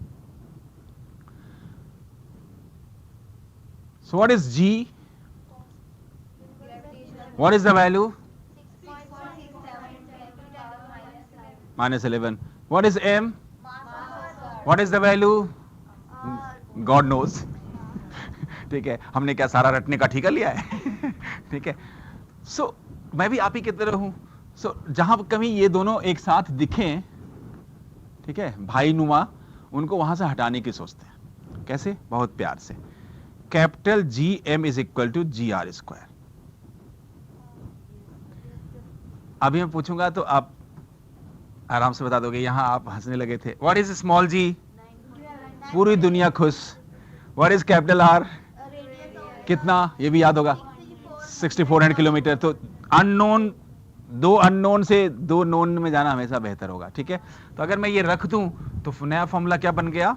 So what is G, what is the value? -11. What is m? What is the value? God knows. ठीक है, हमने क्या सारा रटने का ठीका लिया है? ठीक है. सो मैं भी आप ही की तरह हूं. सो जहां कभी ये दोनों एक साथ दिखें, ठीक है, भाई नुमा, उनको वहां से हटाने की सोचते हैं. कैसे? बहुत प्यार से. Capital GM is equal to GR². अभी मैं पूछूंगा तो आप आराम से बता दोगे. यहां आप हंसने लगे थे. What is small g? पूरी दुनिया खुश. What is capital R? कितना? ये भी याद होगा, 6400 किलोमीटर. तो अननोन, दो अननोन से दो नोन में जाना हमेशा बेहतर होगा. ठीक है, तो अगर मैं ये रख दूं तो नया फॉर्मूला क्या बन गया?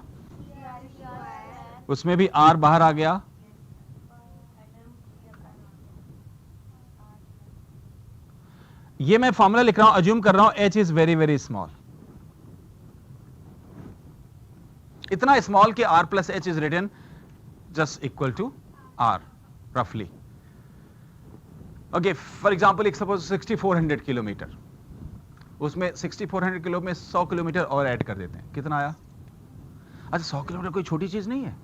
उसमें भी R बाहर आ गया. ये मैं फॉर्मूला लिख रहा हूं, अज्यूम कर रहा हूं h is very very small. इतना स्मॉल कि R plus h is written just equal to R रफली. ओके, फॉर एग्जाम्पल एक सपोज 6400 किलोमीटर, उसमें 6400 किलो में 100 किलोमीटर और ऐड कर देते हैं. कितना आया? अच्छा, 100 किलोमीटर कोई छोटी चीज नहीं है.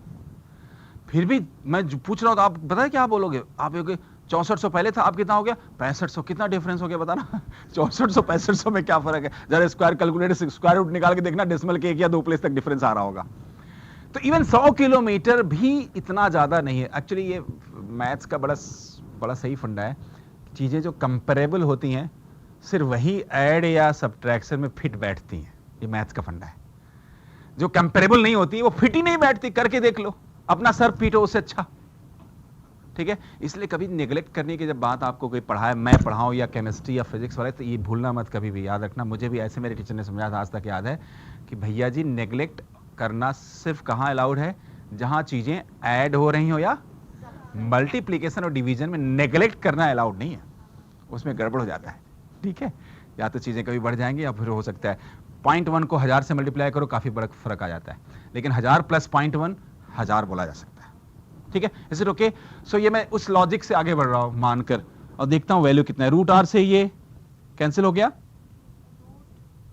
फिर भी मैं पूछ रहा हूं तो आप बताए क्या बोलोगे? आप 6400 पहले था, आप कितना हो गया? 6500. कितना डिफरेंस हो गया बता ना? 6400 6500 में क्या फर्क है? जरा स्क्वायर कैलकुलेटर से स्क्वायर रूट निकाल के देखना, डेसिमल के 1 या 2 प्लेस तक डिफरेंस आ रहा होगा. तो इवन 100 किलोमीटर भी इतना ज्यादा नहीं है. एक्चुअली ये मैथ्स का बड़ा सही फंडा है. चीजें जो कंपेरेबल होती हैं सिर्फ वही ऐड या सब्ट्रैक्शन में फिट बैठती हैं. ये मैथ्स का फंडा है. जो कंपेरेबल नहीं होती वो फिट ही नहीं बैठती. करके देख लो. अपना सर पीटो उससे अच्छा, ठीक है। इसलिए कभी नेग्लेक्ट करने की जब बात आपको कोई पढ़ाए, मैं पढ़ाऊं या केमिस्ट्री या फिजिक्स वाले, तो ये भूलना मत कभी भी, याद रखना। मुझे भी ऐसे मेरे टीचर ने समझाया था, आज तक याद है कि भैया जी नेग्लेक्ट करना सिर्फ कहाँ अलाउड है, जहां चीजें ऐड हो रही हो या मल्टीप्लीकेशन और डिवीजन में नेग्लेक्ट करना अलाउड नहीं है, उसमें गड़बड़ हो जाता है, ठीक है। या तो चीजें कभी बढ़ जाएंगी या फिर हो सकता है 0.1 को 1000 से मल्टीप्लाई करो, काफी बड़ा फर्क आ जाता है, लेकिन 1000 प्लस 0.1 1000 बोला जा सकता है, ठीक है। Is it okay? सो ये मैं उस लॉजिक से आगे बढ़ रहा हूं मानकर, और देखता हूं वैल्यू कितना है। रूट आर से ये कैंसिल हो गया,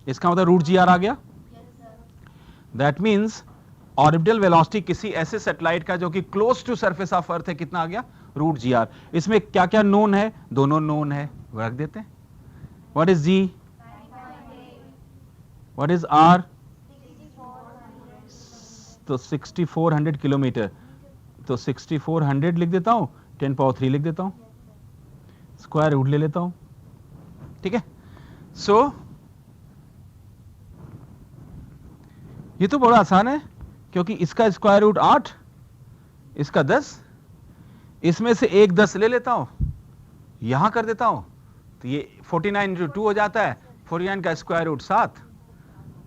इसका मतलब रूट जी आर आ गया। दैट मीन्स ऑर्बिटल वेलोसिटी किसी ऐसे सैटेलाइट का जो कि close to surface of earth है, कितना आ गया, रूट जी आर। इसमें क्या क्या नोन है, दोनों नोन है, वो रख देते हैं। What is G, what is R, तो 6400 किलोमीटर, तो 6400 लिख देता हूं, 10 पावर 3 लिख देता हूं, स्क्वायर रूट ले लेता हूं, ठीक है। सो ये तो बड़ा आसान है, क्योंकि इसका स्क्वायर रूट 8, इसका 10, इसमें से एक 10 ले लेता हूं, यहां कर देता हूं, तो ये 49 इंटू 2 हो जाता है, 49 का स्क्वायर रूट 7।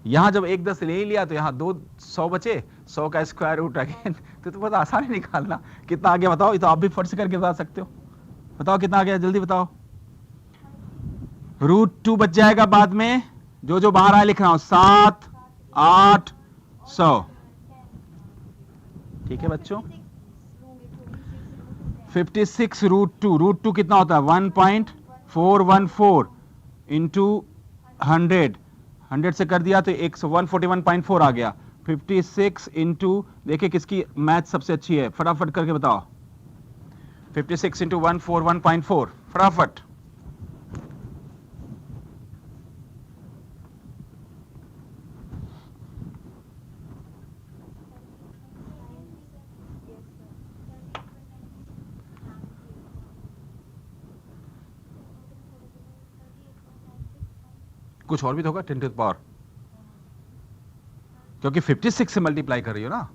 यहां जब एक 10 ले ही लिया तो यहां 200 बचे, 100 का स्क्वायर रूट अगेन, तो बहुत आसान है निकालना। कितना आ गया बताओ, ये तो आप भी फट से करके बता सकते हो, बताओ कितना आ गया, जल्दी बताओ। रूट 2 बच जाएगा बाद में, जो जो बाहर आया लिख रहा हूं, 7 8 100, ठीक है बच्चों। 56 रूट 2, रूट 2 कितना होता है, 1.414 इंटू 100, 100 से कर दिया तो 141.4 आ गया। 56 इंटू, देखिए किसकी मैथ सबसे अच्छी है, फटाफट करके बताओ। 56 इंटू 141.4, फटाफट। कुछ और भी तो होगा 10 टू द पावर, क्योंकि 56 से मल्टीप्लाई कर रही हो ना,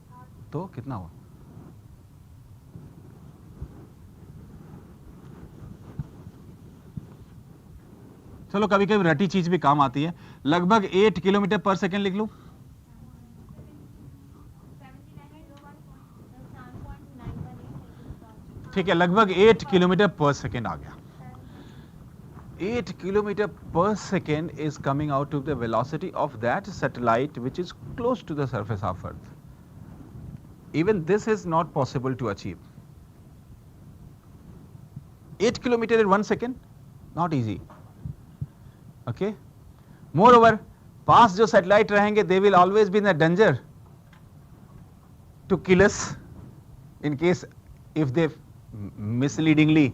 तो कितना हुआ, चलो कभी कभी रटी चीज भी काम आती है। लगभग 8 किलोमीटर पर सेकेंड लिख लूं, ठीक है, लगभग 8 किलोमीटर पर सेकेंड आ गया। 8 kilometer per second is coming out of the velocity of that satellite which is close to the surface of Earth. Even this is not possible to achieve. 8 kilometer in 1 second, not easy. Okay. Moreover, पास जो satellite रहेंगे, they will always be in a danger to kill us in case if they misleadingly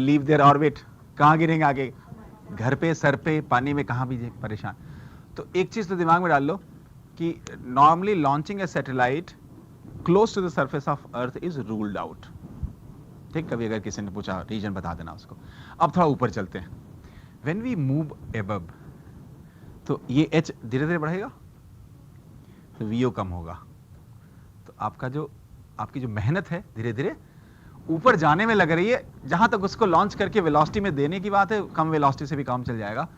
leave their orbit. कहां गिरेंगे आगे, घर पे, sir पे, पानी में, कहां भी परेशान। तो एक चीज तो दिमाग में डाल लो कि normally launching a satellite close to the surface of earth is ruled out, ठीक। कभी अगर किसी ने पूछा रीजन बता देना उसको। अब थोड़ा ऊपर चलते हैं। व्हेन वी मूव एबव, तो ये एच धीरे धीरे बढ़ेगा तो वीओ कम होगा, तो आपकी जो मेहनत है धीरे धीरे ऊपर जाने में लग रही है। जहां तक उसको लॉन्च करके वेलोसिटी में देने की बात है, कम वेलोसिटी से भी काम चल जाएगा।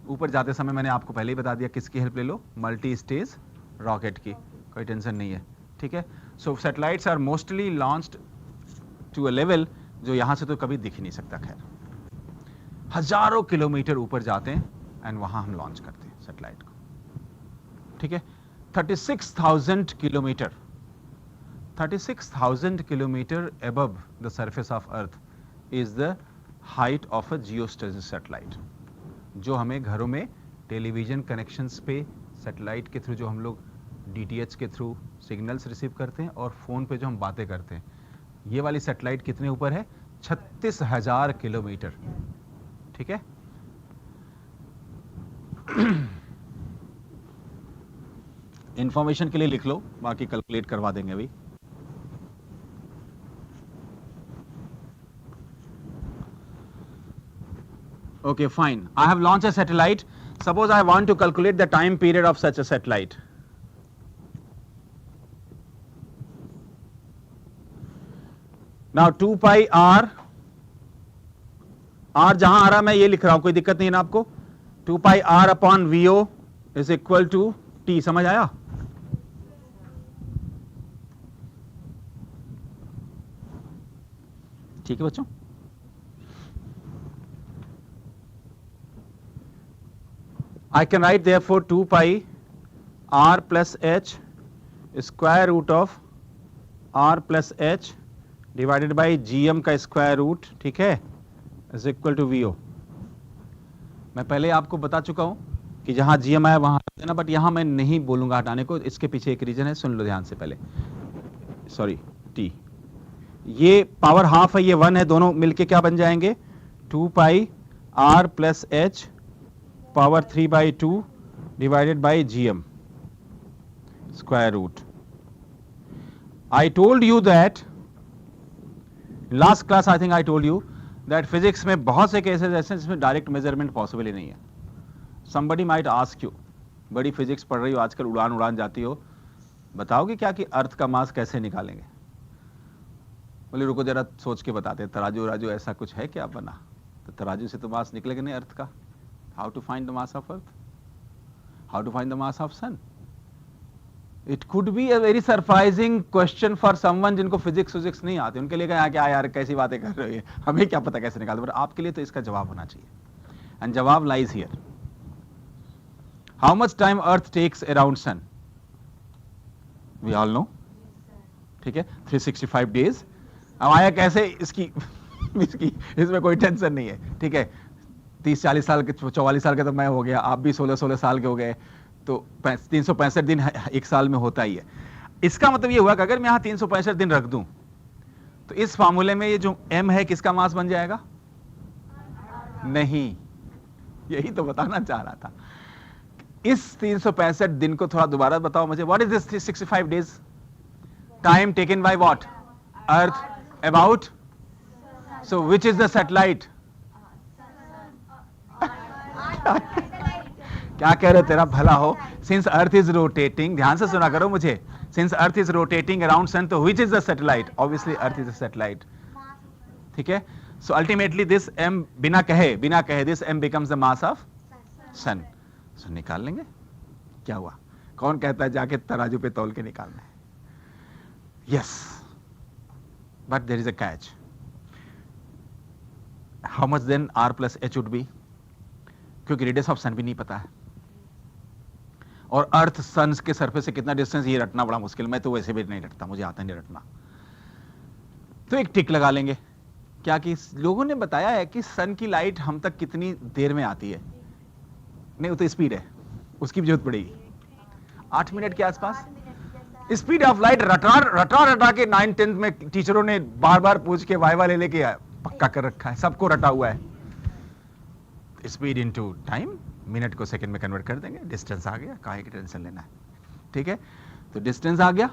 ऊपर जाते समय मैंने आपको पहले ही बता दिया किसकी हेल्प ले लो, मल्टी स्टेज रॉकेट की, कोई टेंशन नहीं है, ठीक है। So satellites are mostly launched to a level जो यहां से तो कभी दिख ही नहीं सकता। खैर हजारों किलोमीटर ऊपर जाते हैं एंड वहां हम लॉन्च करते हैं सैटेलाइट को, ठीक है। 36,000 kilometre 36,000 kilometer above the surface of Earth is the height of a geostationary satellite, जो हमें घरों में टेलीविजन कनेक्शंस पे सैटेलाइट के थ्रू जो हम लोग DTH के थ्रू सिग्नल्स रिसीव करते हैं और फोन पे जो हम बातें करते हैं, ये वाली सैटेलाइट कितने ऊपर है, 36,000 किलोमीटर, ठीक है। इंफॉर्मेशन के लिए लिख लो, बाकी कैलकुलेट करवा देंगे अभी। Okay, fine. I have launched a satellite. Suppose I want to calculate the time period of such a satellite. Now 2 pi R, R जहां आ रहा मैं ये लिख रहा हूं, कोई दिक्कत नहीं है ना आपको। 2 pi R upon VO is equal to T, समझ आया? ठीक है बच्चों, I can write therefore 2 pi r plus h square root of r plus h divided by gm का स्क्वायर रूट, ठीक है, इज इक्वल टू vo। मैं पहले आपको बता चुका हूं कि जहां gm आया वहां हटा देना, बट यहां मैं नहीं बोलूंगा हटाने को, इसके पीछे एक रीजन है, सुन लो ध्यान से पहले। सॉरी t, ये पावर हाफ है, ये 1 है, दोनों मिलके क्या बन जाएंगे? 2 पाई r plus h power 3/2 divided by gm square root. I told you that last class, I think I told you that physics में बहुत से केसेस ऐसे हैं जिसमें डायरेक्ट मेजरमेंट पॉसिबल ही नहीं है। Somebody might ask you, बड़ी फिजिक्स पढ़ रही हो आजकल, उड़ान जाती हो, बताओगे क्या कि अर्थ का मास कैसे निकालेंगे? बोले रुको जरा सोच के बताते, तराजू वराजू ऐसा कुछ है क्या बना? तो तराजू से तो मास निकलेगा नहीं अर्थ का। How to find the mass of earth? How to find the mass of sun? It could be a very surprising question for someone जिनको फिजिक्स नहीं आते, उनके लिए क्या यार कैसी बातें कर रहे हो, हमें क्या पता कैसे निकालते, पर आपके लिए तो इसका जवाब होना चाहिए। एंड जवाब lies here. How much time earth takes around sun? We all know, ठीक है, 365 डेज। अब आया कैसे इसकी इसमें कोई टेंशन नहीं है, ठीक है। 30-40 साल के, 44 साल के तो मैं हो गया, आप भी 16-16 साल के हो गए, तो 365 दिन एक साल में होता ही है। इसका मतलब ये हुआ कि अगर मैं यहाँ 365 दिन रख दूं तो इस फार्मूले में ये जो m है किसका मास बन जाएगा? नहीं, यही तो बताना चाह रहा था। इस 365 दिन को थोड़ा दोबारा बताओ मुझे। What is this 365 days? Time taken by what? Earth about, so which is the satellite? क्या कह रहे हो, तेरा भला हो। सिंस अर्थ इज रोटेटिंग, ध्यान से सुना करो मुझे, since earth is rotating around sun, तो which is the satellite? Obviously earth is the satellite, ठीक है। सो अल्टीमेटली दिस m बिना कहे this m becomes the mass of sun. So निकाल लेंगे, क्या हुआ? कौन कहता है जाके तराजू पे तौल के निकालना है? Yes, but there is a catch. How much then r plus h would be? क्योंकि रेडियस ऑफ सन भी नहीं पता है, और अर्थ सन के सरफेस से कितना डिस्टेंस, ये रटना बड़ा मुश्किल, मैं तो वैसे भी नहीं रटता, मुझे आता नहीं रटना। तो एक टिक लगा लेंगे, क्या कि लोगों ने बताया है कि सन की लाइट हम तक कितनी देर में आती है। नहीं, वो तो स्पीड है, उसकी भी जरूरत पड़ेगी। 8 मिनट के आसपास स्पीड ऑफ लाइट रटा के 9-10 में टीचरों ने बार बार पूछ के वाइवा ले लेके पक्का कर रखा है, सबको रटा हुआ है। स्पीड इनटू टाइम, मिनट को सेकंड में कन्वर्ट कर देंगे, डिस्टेंस आ गया, काहे की टेंशन लेना है, ठीक है। तो डिस्टेंस आ गया,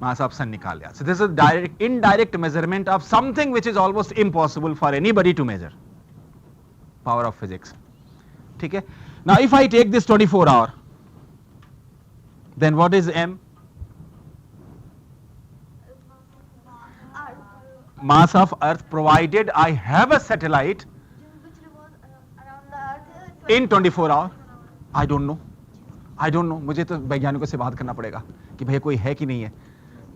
मास ऑफ सन निकाल लिया। So this is direct indirect measurement of something which is almost impossible for anybody to measure. Power of physics, ठीक है। Now if I take this 24 hour, then what is m? Mass of earth, provided I have a satellite in 24 hour. I don't know, मुझे तो वैज्ञानिकों से बात करना पड़ेगा कि भैया कोई है कि नहीं है।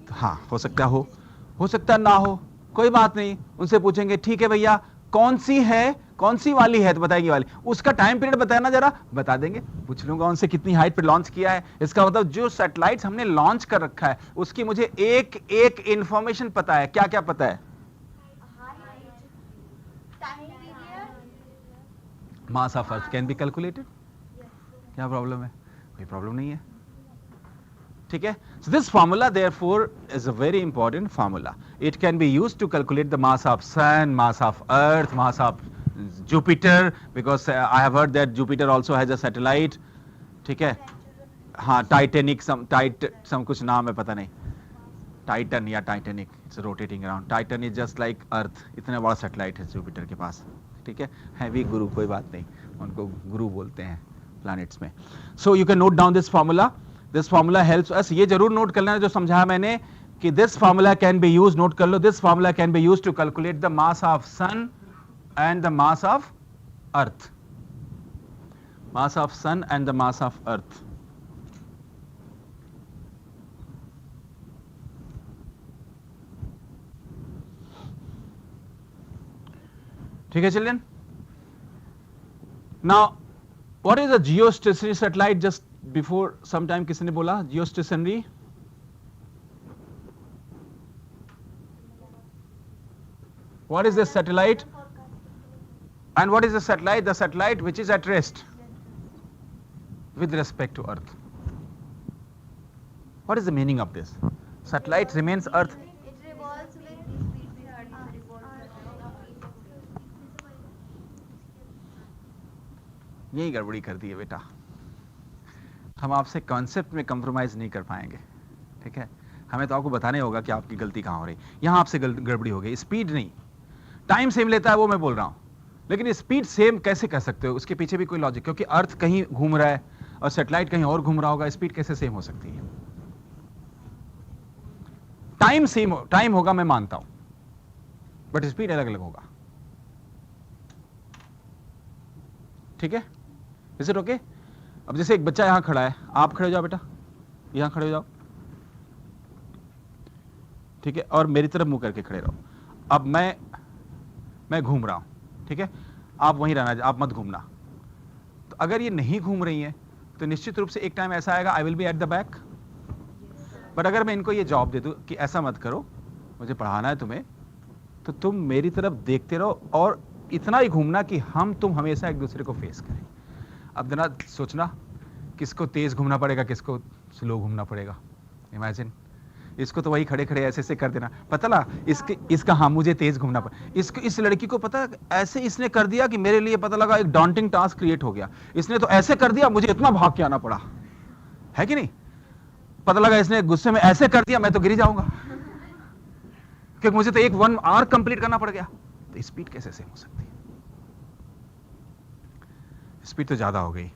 तो हाँ, हो सकता ना हो, कोई बात नहीं, उनसे पूछेंगे, ठीक है भैया कौन सी वाली है, तो बताएगी वाली, उसका टाइम पीरियड बताना जरा, बता देंगे। पूछ लूंगा उनसे कितनी हाइट पे लॉन्च किया है, इसका मतलब जो सैटेलाइट्स हमने लॉन्च कर रखा है उसकी मुझे एक एक इंफॉर्मेशन पता है। क्या क्या पता है? Mass of earth can be calculated. क्या प्रॉब्लम है? कोई प्रॉब्लम नहीं है, ठीक है। So this formula therefore is a very important formula. It can be used to calculate the mass of sun, mass of earth, mass of Jupiter, because I have heard that Jupiter also has a satellite, ठीक है। हाँ, Titanic सम कुछ नाम है, पता नहीं, Titan या Titanic, it's rotating around. Titan is just like earth, इतना बड़ा सैटेलाइट है जुपिटर के पास, ठीक है भी गुरु, कोई बात नहीं, उनको गुरु बोलते हैं प्लैनेट्स में। So you can note down this formula helps us. ये जरूर नोट करना है जो समझाया मैंने कि this formula can be use, note कर लो, this formula can be use to calculate the mass of sun and the mass of earth, mass of sun and the mass of earth. ठीक है children? Now what is a geostationary satellite? Just before some time किसी ने बोला geostationary, what is this satellite and what is the satellite? The satellite which is at rest with respect to earth. What is the meaning of this? Satellite remains earth. It revolves with the speed the earth revolves. यही गड़बड़ी कर दी है बेटा, हम आपसे concept में compromise नहीं कर पाएंगे, ठीक है? हमें तो आपको बताने होगा कि आपकी गलती कहाँ हो रही। यहाँ आपसे गड़बड़ी हो गई, स्पीड नहीं, टाइम सेम लेता है वो मैं बोल रहा हूँ, लेकिन स्पीड सेम कैसे कर सकते हो? उसके पीछे भी कोई लॉजिक, क्योंकि अर्थ कहीं घूम रहा है और सैटेलाइट कहीं और घूम रहा होगा, स्पीड कैसे सेम हो सकती है? टाइम सेम टाइम होगा मैं मानता हूं, बट स्पीड अलग अलग होगा, ठीक है? Is it okay? अब जैसे एक बच्चा यहां खड़ा है, आप खड़े हो जाओ बेटा, यहां खड़े हो जाओ, ठीक है? और मेरी तरफ मुंह करके खड़े रहो। अब मैं घूम रहा हूं, ठीक है? आप वहीं रहना, आप मत घूमना। तो अगर ये नहीं घूम रही हैं तो निश्चित रूप से एक टाइम ऐसा आएगा, आई will B at the back. But अगर मैं इनको ये जॉब दे दूं कि ऐसा मत करो, मुझे पढ़ाना है तुम्हें, तो तुम मेरी तरफ देखते रहो और इतना ही घूमना कि तुम हमेशा एक दूसरे को फेस करें। अब जरा सोचना, किसको तेज घूमना पड़ेगा, किसको स्लो घूमना पड़ेगा? इमेजिन, इसको तो वही खड़े खड़े ऐसे ऐसे कर देना, पता ना इसका हाँ मुझे तेज घूमना पड़ा, इसको इस लड़की को पता ऐसे इसने कर दिया कि मेरे लिए पता लगा एक डॉन्टिंग टास्क क्रिएट हो गया, इसने तो ऐसे कर दिया मुझे इतना भाग के आना पड़ा, है कि नहीं? पता लगा इसने गुस्से में ऐसे कर दिया, मैं तो गिर जाऊंगा क्योंकि मुझे तो 1 आवर कंप्लीट करना पड़ गया। तो स्पीड कैसे सेम हो सकती है? स्पीड तो ज्यादा हो गई,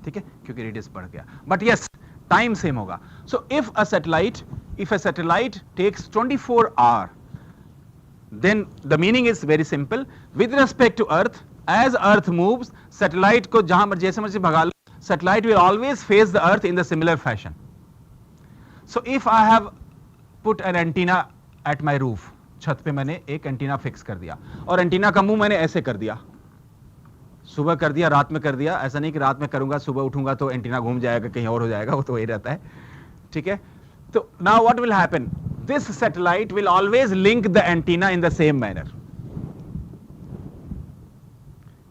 ठीक है, क्योंकि रेडियस बढ़ गया, बट यस टाइम सेम होगा। So if a satellite takes 24 hours, then the meaning is very simple. With respect to earth, as earth moves, satellite को जहां जैसे मर्जी भगा लो, satellite will always face the earth in the similar fashion. So if I have put an antenna at my roof, छत पे मैंने एक antenna fix कर दिया और एंटीना का मुंह मैंने ऐसे कर दिया, सुबह कर दिया, रात में कर दिया, ऐसा नहीं कि रात में करूंगा सुबह उठूंगा तो एंटीना घूम जाएगा कहीं और हो जाएगा, वो तो वही रहता है, ठीक है? तो now what will happen? This satellite will always link the antenna in the same manner.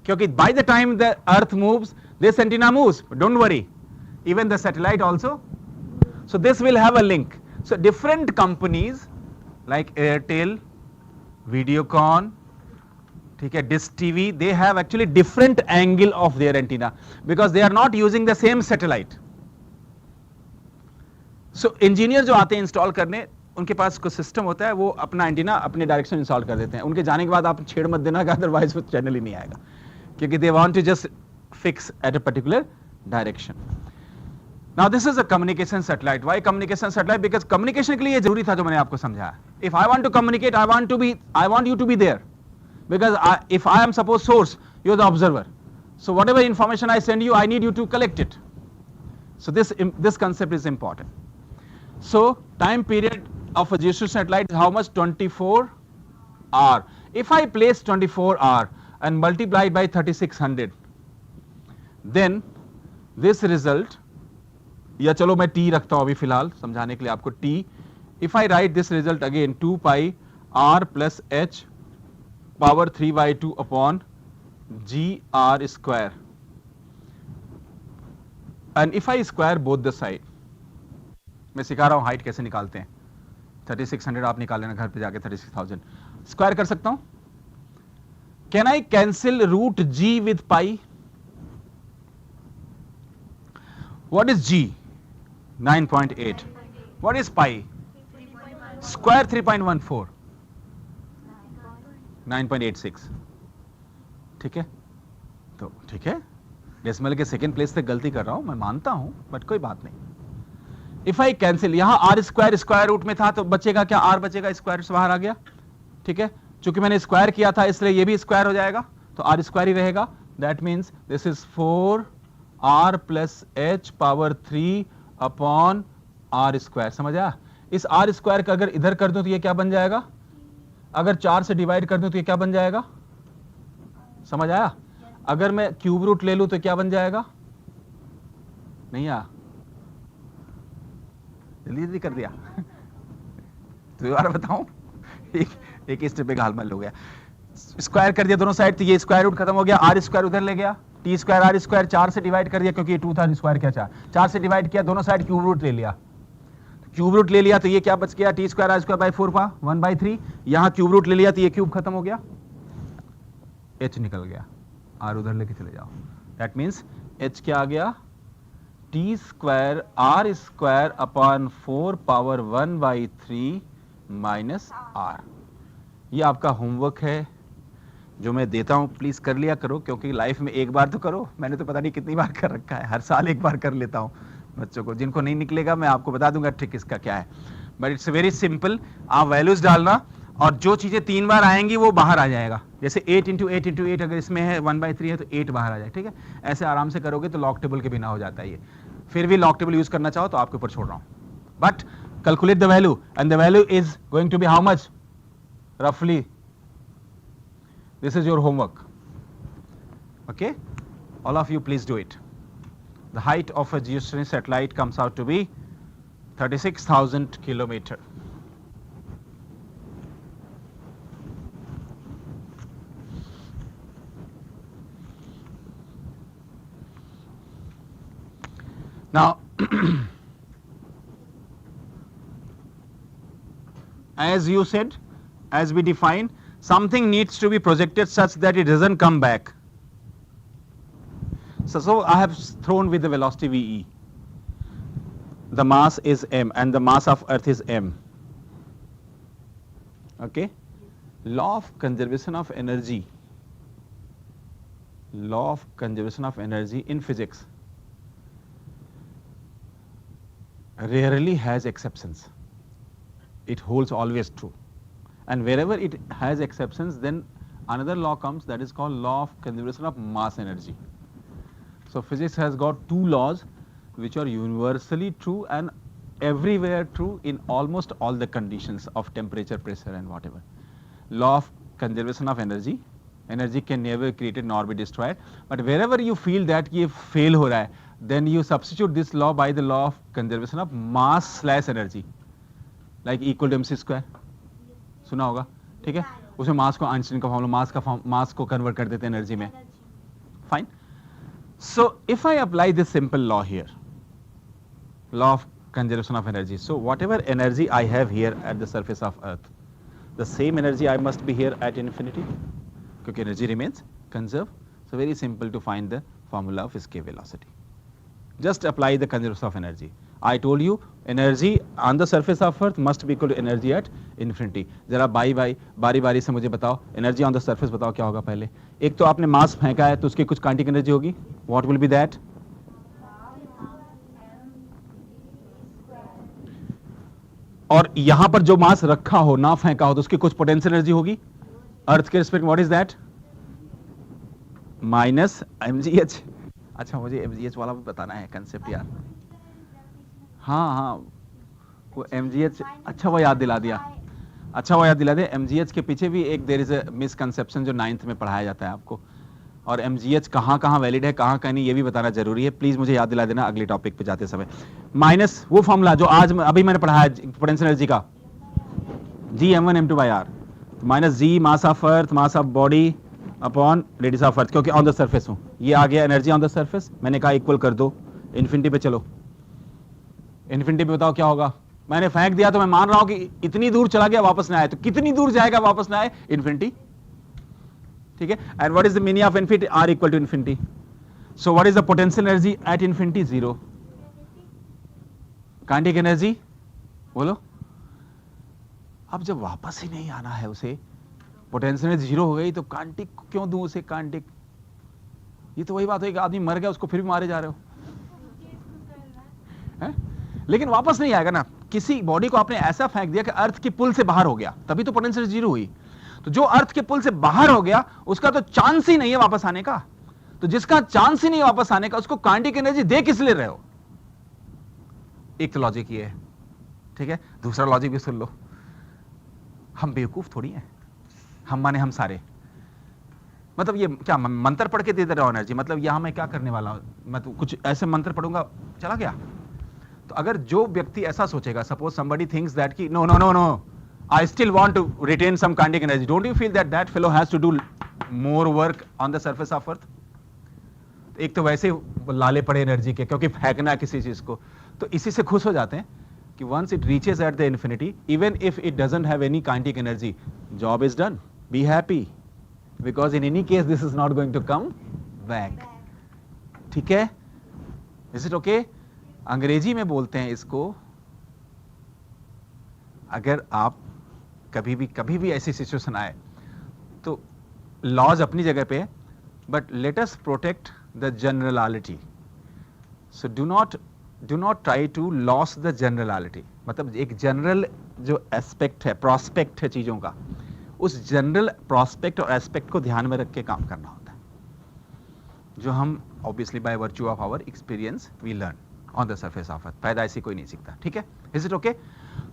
क्योंकि by the time the earth moves, this antenna moves. Don't worry. Even the satellite also. So this will have a link. So different companies like Airtel, Videocon, ठीक है, Dish TV, they have actually different angle of their antenna because they are not using the same satellite. So engineer जो आते हैं install करने, उनके पास कुछ system होता है, वो अपना एंटीना अपने डायरेक्शन इंस्टॉल कर देते हैं। उनके जाने के बाद आप छेड़ मत देना, अदरवाइज वो चैनल ही नहीं आएगा, क्योंकि they want to just fix at a particular direction. Now this is a communication satellite. Why communication satellite? Because communication के लिए जरूरी था जो मैंने आपको समझाया। If I want to communicate, I want you to be there, because if I am suppose source, you are the observer, so whatever information I send you, I need you to collect it. So this concept is important. So time period of a geostationary satellite is how much? 24 hours. If I place 24 hours and multiply it by 3600, then this result, या चलो मैं t रखता हूं अभी फिलहाल समझाने के लिए आपको t. If I write this result again, 2 pi r plus h power 3/2 upon g r square, and if I square both the side, मैं सिखा रहा हूं हाइट कैसे निकालते हैं। 3600 आप निकाल लेना घर पे जाके, 36,000 स्क्वायर कर सकता हूं। Can I cancel root g with pi? What is g? 9.8. What is pi? Square 3.14, 9.86, ठीक है? तो ठीक है, डेसिमल के सेकेंड प्लेस तक गलती कर रहा हूं, मैं मानता हूं, बट कोई बात नहीं। इफ आई कैंसिल, यहां आर स्क्वायर स्क्वायर रूट में था तो बचेगा क्या, आर बचेगा, स्क्वायर से बाहर आ गया, ठीक है। चूंकि मैंने स्क्वायर किया था इसलिए ये भी स्क्वायर हो जाएगा, तो आर स्क्वायर ही रहेगा। That means this is 4r plus H power 3 upon R square. समझ आया? इस आर स्क्वायर का अगर इधर कर दूं तो ये क्या बन जाएगा, अगर 4 से डिवाइड कर दूं तो ये क्या बन जाएगा, समझ आया? अगर मैं क्यूब रूट ले लूं तो क्या बन जाएगा, नहीं आया, जल्दी जल्दी कर दिया तो दोबारा बताऊं, एक स्टेप पे घाल मल हो गया। स्क्वायर कर दिया दोनों साइड तो ये स्क्वायर रूट खत्म हो गया, आर स्क्वायर उधर ले गया, टी स्क्वायर आर स्क्वायर 4 से डिवाइड कर दिया क्योंकि ये 2 था, स्क्वायर क्या 4 से डिवाइड किया, दोनों साइड क्यूब रूट ले लिया, क्यूब रूट ले लिया तो ये क्या बच गया, T square R square by 4 पा 1/3। यहां क्यूब रूट ले लिया तो ये क्यूब खत्म हो गया, एच निकल गया, आर उधर लेके चले जाओ। दैट मीन्स एच क्या आ गया, T square R square upon 4 power 1/3 minus are. ये आपका होमवर्क है जो मैं देता हूं, प्लीज कर लिया करो, क्योंकि लाइफ में एक बार तो करो, मैंने तो पता नहीं कितनी बार कर रखा है, हर साल एक बार कर लेता हूं बच्चों को। जिनको नहीं निकलेगा मैं आपको बता दूंगा ट्रिक इसका क्या है, बट इट्स वेरी सिंपल। आप वैल्यूज डालना और जो चीजें 3 बार आएंगी वो बाहर आ जाएगा, जैसे 8 × 8 × 8 अगर इसमें है 1/3 है तो 8 बाहर आ जाए, ठीक है। ऐसे आराम से करोगे तो लॉक टेबल के बिना हो जाता है ये। फिर भी लॉक टेबल यूज करना चाहो तो आपके ऊपर छोड़ रहा हूं, but calculate the value and the value is going to be how much, रफली this is your homework, okay, all of you please do it. The height of a geostationary satellite comes out to be 36,000 kilometer. Now as you said, as we define, something needs to be projected such that it doesn't come back. So I have thrown with the velocity VE. The mass is m and the mass of Earth is m. Okay? Law of conservation of energy. Law of conservation of energy in physics rarely has exceptions. It holds always true. And wherever it has exceptions, then another law comes that is called law of conservation of mass energy. So physics has got 2 laws which are universally true and everywhere true in almost all the conditions of temperature, pressure and whatever. Law of conservation of energy, energy can never be created nor be destroyed, but wherever you feel that ये fail हो रहा है, then you substitute this law by the law of conservation of mass/energy, like equal to mc square. सुना होगा, ठीक है। उसमें मास को आइंस्टाइन का फॉर्मूला, मास को कन्वर्ट कर देते हैं एनर्जी में, fine. So if I apply this simple law here, law of conservation of energy, so whatever energy I have here at the surface of earth, the same energy I must be here at infinity, क्योंकि energy remains conserve. So very simple to find the formula of escape velocity. Just apply the conservation of energy. I told you energy on the surface of earth must be equal to energy at infinity. जरा बारी बारी से मुझे बताओ, energy on the surface बताओ क्या होगा पहले। एक तो आपने मास फेंका है तो उसकी कुछ काइनेटिक एनर्जी होगी, व्हाट विल बी दैट, और यहां पर जो मास रखा हो ना फेंका हो तो उसकी कुछ पोटेंशियल एनर्जी होगी अर्थ के respect, what is that, minus mgh। अच्छा मुझे mgh वाला भी बताना है कंसेप्ट यार, हाँ वो mgh, अच्छा वो याद दिला दिया, mgh के पीछे भी एक देयर इज अ मिसकंसेप्शन जो 9th में पढ़ाया जाता है आपको, और mgh कहाँ वैलिड है कहाँ नहीं ये भी बताना जरूरी है, प्लीज मुझे याद दिला देना अगले टॉपिक पे जाते समय। माइनस वो फॉर्मूला जो आज अभी मैंने पढ़ाया पोटेंशियल एनर्जी का, Gm1m2/r minus g mass of earth, mass of body upon radius of earth, क्योंकि ऑन द सरफेस हूं, ये आ गया एनर्जी ऑन द सरफेस, मैंने कहा इक्वल कर दो इन्फिनिटी पे। चलो इन्फिनिटी पे बताओ क्या होगा, मैंने फेंक दिया तो मैं मान रहा हूं कि इतनी दूर चला गया वापस ना आए, तो कितनी दूर जाएगा वापस ना आए, इन्फिनिटी, ठीक है। And what is the meaning of infinity, r equal to infinity. So what is the potential energy at infinity, 0। Kinetic energy बोलो, अब जब वापस ही नहीं आना है उसे, पोटेंशियल एनर्जी 0 हो गई तो काइनेटिक क्यों दूं उसे, काइनेटिक, ये तो वही बात है कि आदमी मर गया उसको फिर भी मारे जा रहे हो, है? लेकिन वापस नहीं आएगा ना। किसी बॉडी को आपने ऐसा फेंक दिया कि अर्थ की पुल से बाहर हो गया, तभी तो पोटेंशियल जीरो हुई। तो जो अर्थ के पुल से बाहर हो गया उसका तो चांस ही नहीं है वापस आने का। तो जिसका चांस ही नहीं वापस आने का उसको काइनेटिक एनर्जी दे किस लिए रहे हो? एक तो लॉजिक ये है, ठीक है। दूसरा लॉजिक भी सुन लो, हम बेवकूफ थोड़ी हैं, हम माने हम सारे। मतलब ये क्या मंत्र पढ़ के दे दे रहा हूं एनर्जी? मतलब यहां मैं क्या करने वाला हूं? मैं तो कुछ ऐसे मंत्र पढ़ूंगा चला गया। तो अगर जो व्यक्ति ऐसा सोचेगा, सपोज समबडी थिंक्स दैट कि no no no no I still want to retain some kinetic energy, don't you feel that that fellow has to do more work on the surface of earth? एक तो वैसे लाले पड़े energy के, क्योंकि फेंकना है किसी चीज को, तो इसी से खुश हो जाते हैं कि once it reaches at the infinity, even if it doesn't have any kinetic energy, job is done, be happy, because in any case this is not going to come back. ठीक है, इज इट ओके? अंग्रेजी में बोलते हैं इसको, अगर आप कभी भी ऐसी सिचुएशन आए तो लॉज अपनी जगह पे है, but let us protect the generality. So do not try to loss the generality. मतलब एक जनरल जो एस्पेक्ट है, प्रोस्पेक्ट है चीजों का, उस जनरल प्रोस्पेक्ट और एस्पेक्ट को ध्यान में रख के काम करना होता है, जो हम obviously by virtue of our experience we learn on the surface of earth. पैदा ऐसी कोई नहीं सीखता, ठीक है? Is it okay?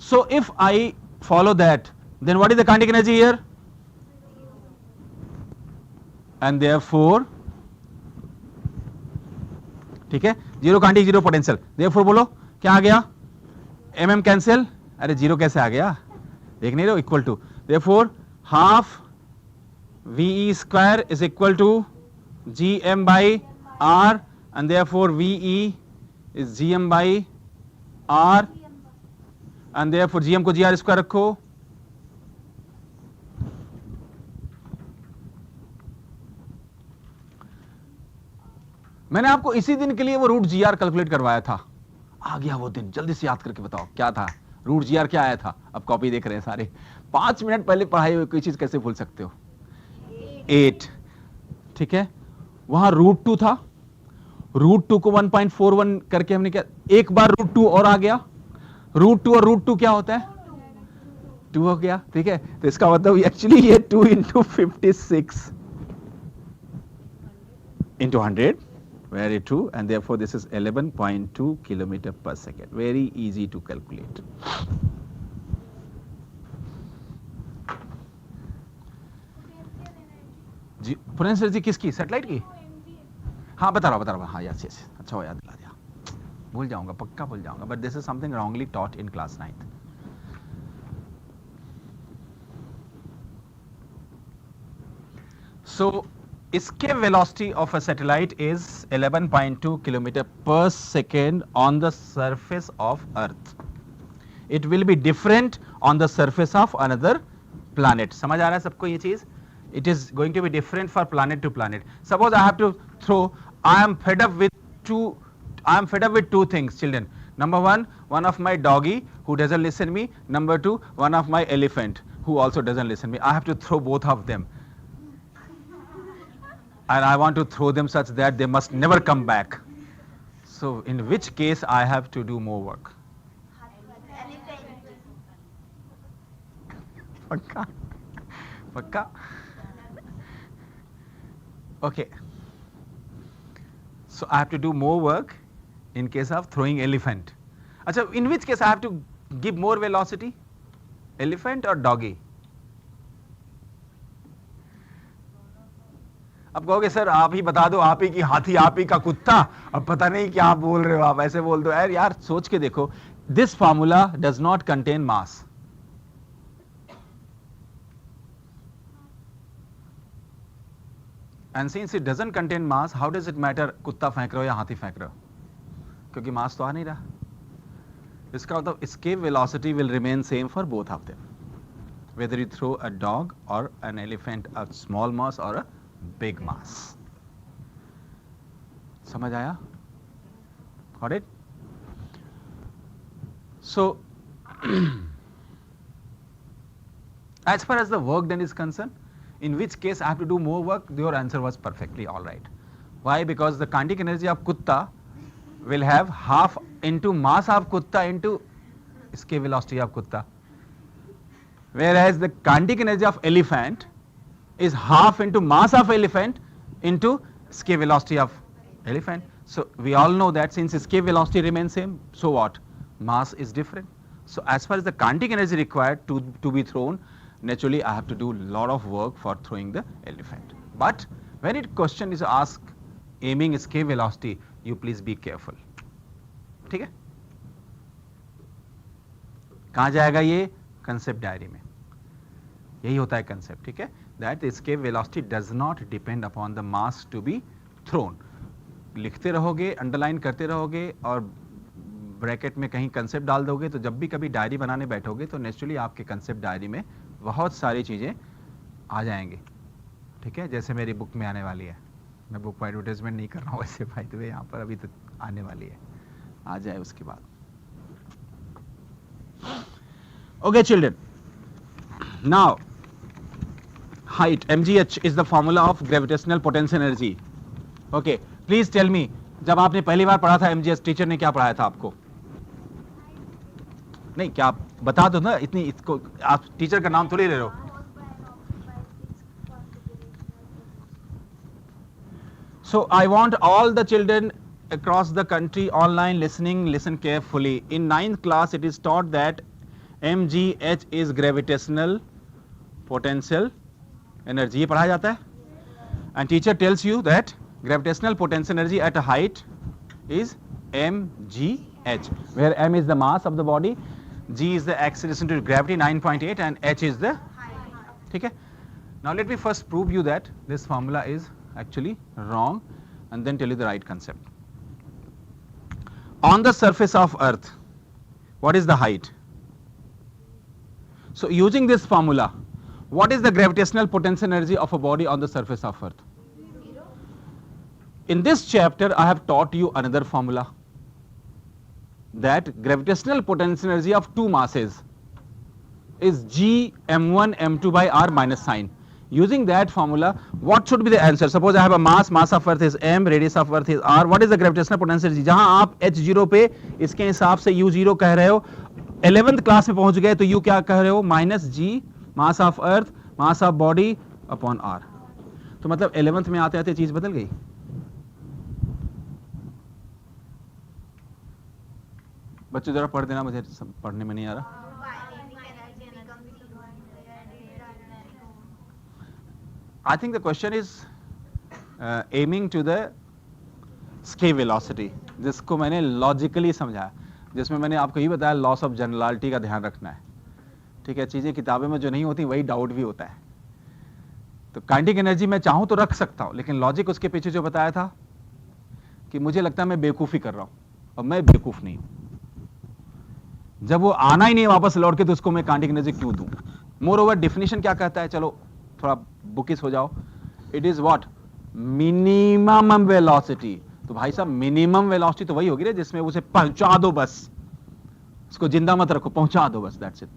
So if I follow that, then what is the kinetic energy here? And therefore, ठीक है, zero kinetic, zero potential. Therefore बोलो क्या आ गया? एम कैंसिल, अरे जीरो कैसे आ गया? देख नहीं रहे हो? Equal to, therefore half VE square is equal to GM by R, and therefore VE is GM by R, and therefore GM को GR square रखो। मैंने आपको इसी दिन के लिए वो रूट GR कैलकुलेट करवाया था, आ गया वो दिन। जल्दी से याद करके बताओ क्या था रूट GR, क्या आया था? अब कॉपी देख रहे हैं सारे, 5 मिनट पहले पढ़ाई हुई कोई चीज कैसे भूल सकते हो? 8, ठीक है। वहां रूट 2 था, रूट 2 को 1.41 करके हमने क्या, एक बार रूट 2 और आ गया, रूट 2 और रूट 2 क्या होता है? 2 हो गया, ठीक है। तो इसका मतलब एक्चुअली ये 2 into 56 into 100, very true, and therefore this is 11.2 kilometer per second. Very easy to calculate. जी, पोटेंशियल एनर्जी किसकी? सैटेलाइट की? हाँ बता रहा हूँ, हाँ यस यस, अच्छा हो याद दिला दिया, भूल जाऊंगा, पक्का भूल जाऊंगा, but this is something wrongly taught in class 9th। So escape velocity of a satellite is 11.2 kilometer per second on the surface of Earth. It will be different on the surface of another planet. समझ आ रहा है सबको ये चीज? It is going to be different for planet to planet. Suppose I have to throw, I am fed up with two things, children. Number one of my doggy who doesn't listen me. Number 2, one of my elephant who also doesn't listen me. I have to throw both of them. And I want to throw them such that they must never come back. So in which case I have to do more work? Pakka? Pakka? Okay. So I have to do more work in case of throwing elephant. Achha, in which case I have to give more velocity? Elephant or doggy? अब कहोगे sir आप ही बता दो, आप ही की हाथी, आप ही का कुत्ता, अब पता नहीं क्या बोल रहे हो आप, ऐसे बोल दो। यार सोच के देखो, this formula does not contain mass. And since it doesn't contain mass, how does it matter कुत्ता फेंक रहे हो या हाथी फेंक रहे हो? क्योंकि मास तो आ नहीं रहा। इसका मतलब escape velocity will remain same for both of them, whether you throw a dog or an elephant, a small mass or a big mass. समझ आया? Got it? So as far as the work done is concerned, in which case I have to do more work, your answer was perfectly all right. Why? Because the kinetic energy of kutta will have half into mass of kutta into escape velocity of kutta. Whereas the kinetic energy of elephant is half into mass of elephant into escape velocity of elephant. So we all know that since escape velocity remains same, so what? Mass is different. So as far as the kinetic energy required to be thrown, naturally I have to do a lot of work for throwing the elephant. But when it question is asked aiming escape velocity, you please be careful. ठीक है? कहाँ जाएगा ये? Concept diary में. यही होता है concept, ठीक है? That escape velocity does not depend upon the mass to be thrown. लिखते रहोगे, अंडरलाइन करते रहोगे और ब्रैकेट में कहीं कंसेप्ट डाल दोगे, तो जब भी कभी डायरी बनाने बैठोगे तो नेचुरली आपके कंसेप्ट डायरी में बहुत सारी चीज़ें आ जाएंगी, ठीक है? जैसे मेरी बुक में आने वाली है. मैं बुक पर एडवर्टाइजमेंट नहीं कर रहा हूँ वैसे, भाई तो यहाँ पर अभी तो आने वाली है, आ जाए उसके बाद. Okay children, now height mgh is the formula of gravitational potential energy. Okay, please tell me, जब आपने पहली बार पढ़ा था mgh, टीचर ने क्या पढ़ाया था आपको? नहीं, क्या आप बता दो ना, इतनी इसको आप टीचर का नाम थोड़ी ले रहे हो. So I want all the children across the country online listen carefully. In 9th class it is taught that mgh is gravitational potential energy. ये पढ़ाया जाता है. And teacher tells you that gravitational potential energy at a height is mgh, where m is the mass of the body, g is the acceleration due to gravity 9.8 and h is the height. ठीक है? Now let me first prove you that this formula is actually wrong and then tell you the right concept. On the surface of earth, what is the height? So using this formula, what is the gravitational potential energy of a body on the surface of earth? In this chapter I have taught you another formula, that gravitational potential energy of two masses is g m1 m2 by r minus sign. Using that formula, what should be the answer? Suppose I have a mass of earth is m, radius of earth is r. What is the gravitational potential energy? जहां आप h0 पे इसके हिसाब से u0 कह रहे हो, 11th class में पहुंच गए तो u क्या कह रहे हो? Minus G mass of earth mass of body upon r. तो मतलब 11th में आते आते चीज बदल गई. बच्चों जरा पढ़ देना, मुझे पढ़ने में नहीं आ रहा. I think the question is aiming to the escape velocity, जिसको मैंने लॉजिकली समझाया, जिसमें मैंने आपको ये बताया लॉस ऑफ जनरलिटी का ध्यान रखना है. ठीक है? चीजें किताबें में जो नहीं होती वही डाउट भी होता है. तो काइनेटिक एनर्जी मैं चाहूं तो रख सकता हूं, लेकिन लॉजिक उसके पीछे जो बताया था कि मुझे लगता है मैं बेवकूफी कर रहा हूं, और मैं बेवकूफ नहीं हूं. जब वो आना ही नहीं वापस लौट के तो उसको मैं काइनेटिक एनर्जी क्यों दूं? मोर ओवर डेफिनेशन क्या कहता है? चलो थोड़ा बुकिस हो जाओ. It is what? Minimum velocity. तो भाई साहब मिनिमम वेलोसिटी तो वही होगी ना जिसमें उसे पहुंचा दो, बस उसको जिंदा मत रखो, पहुंचा दो बस, that's it.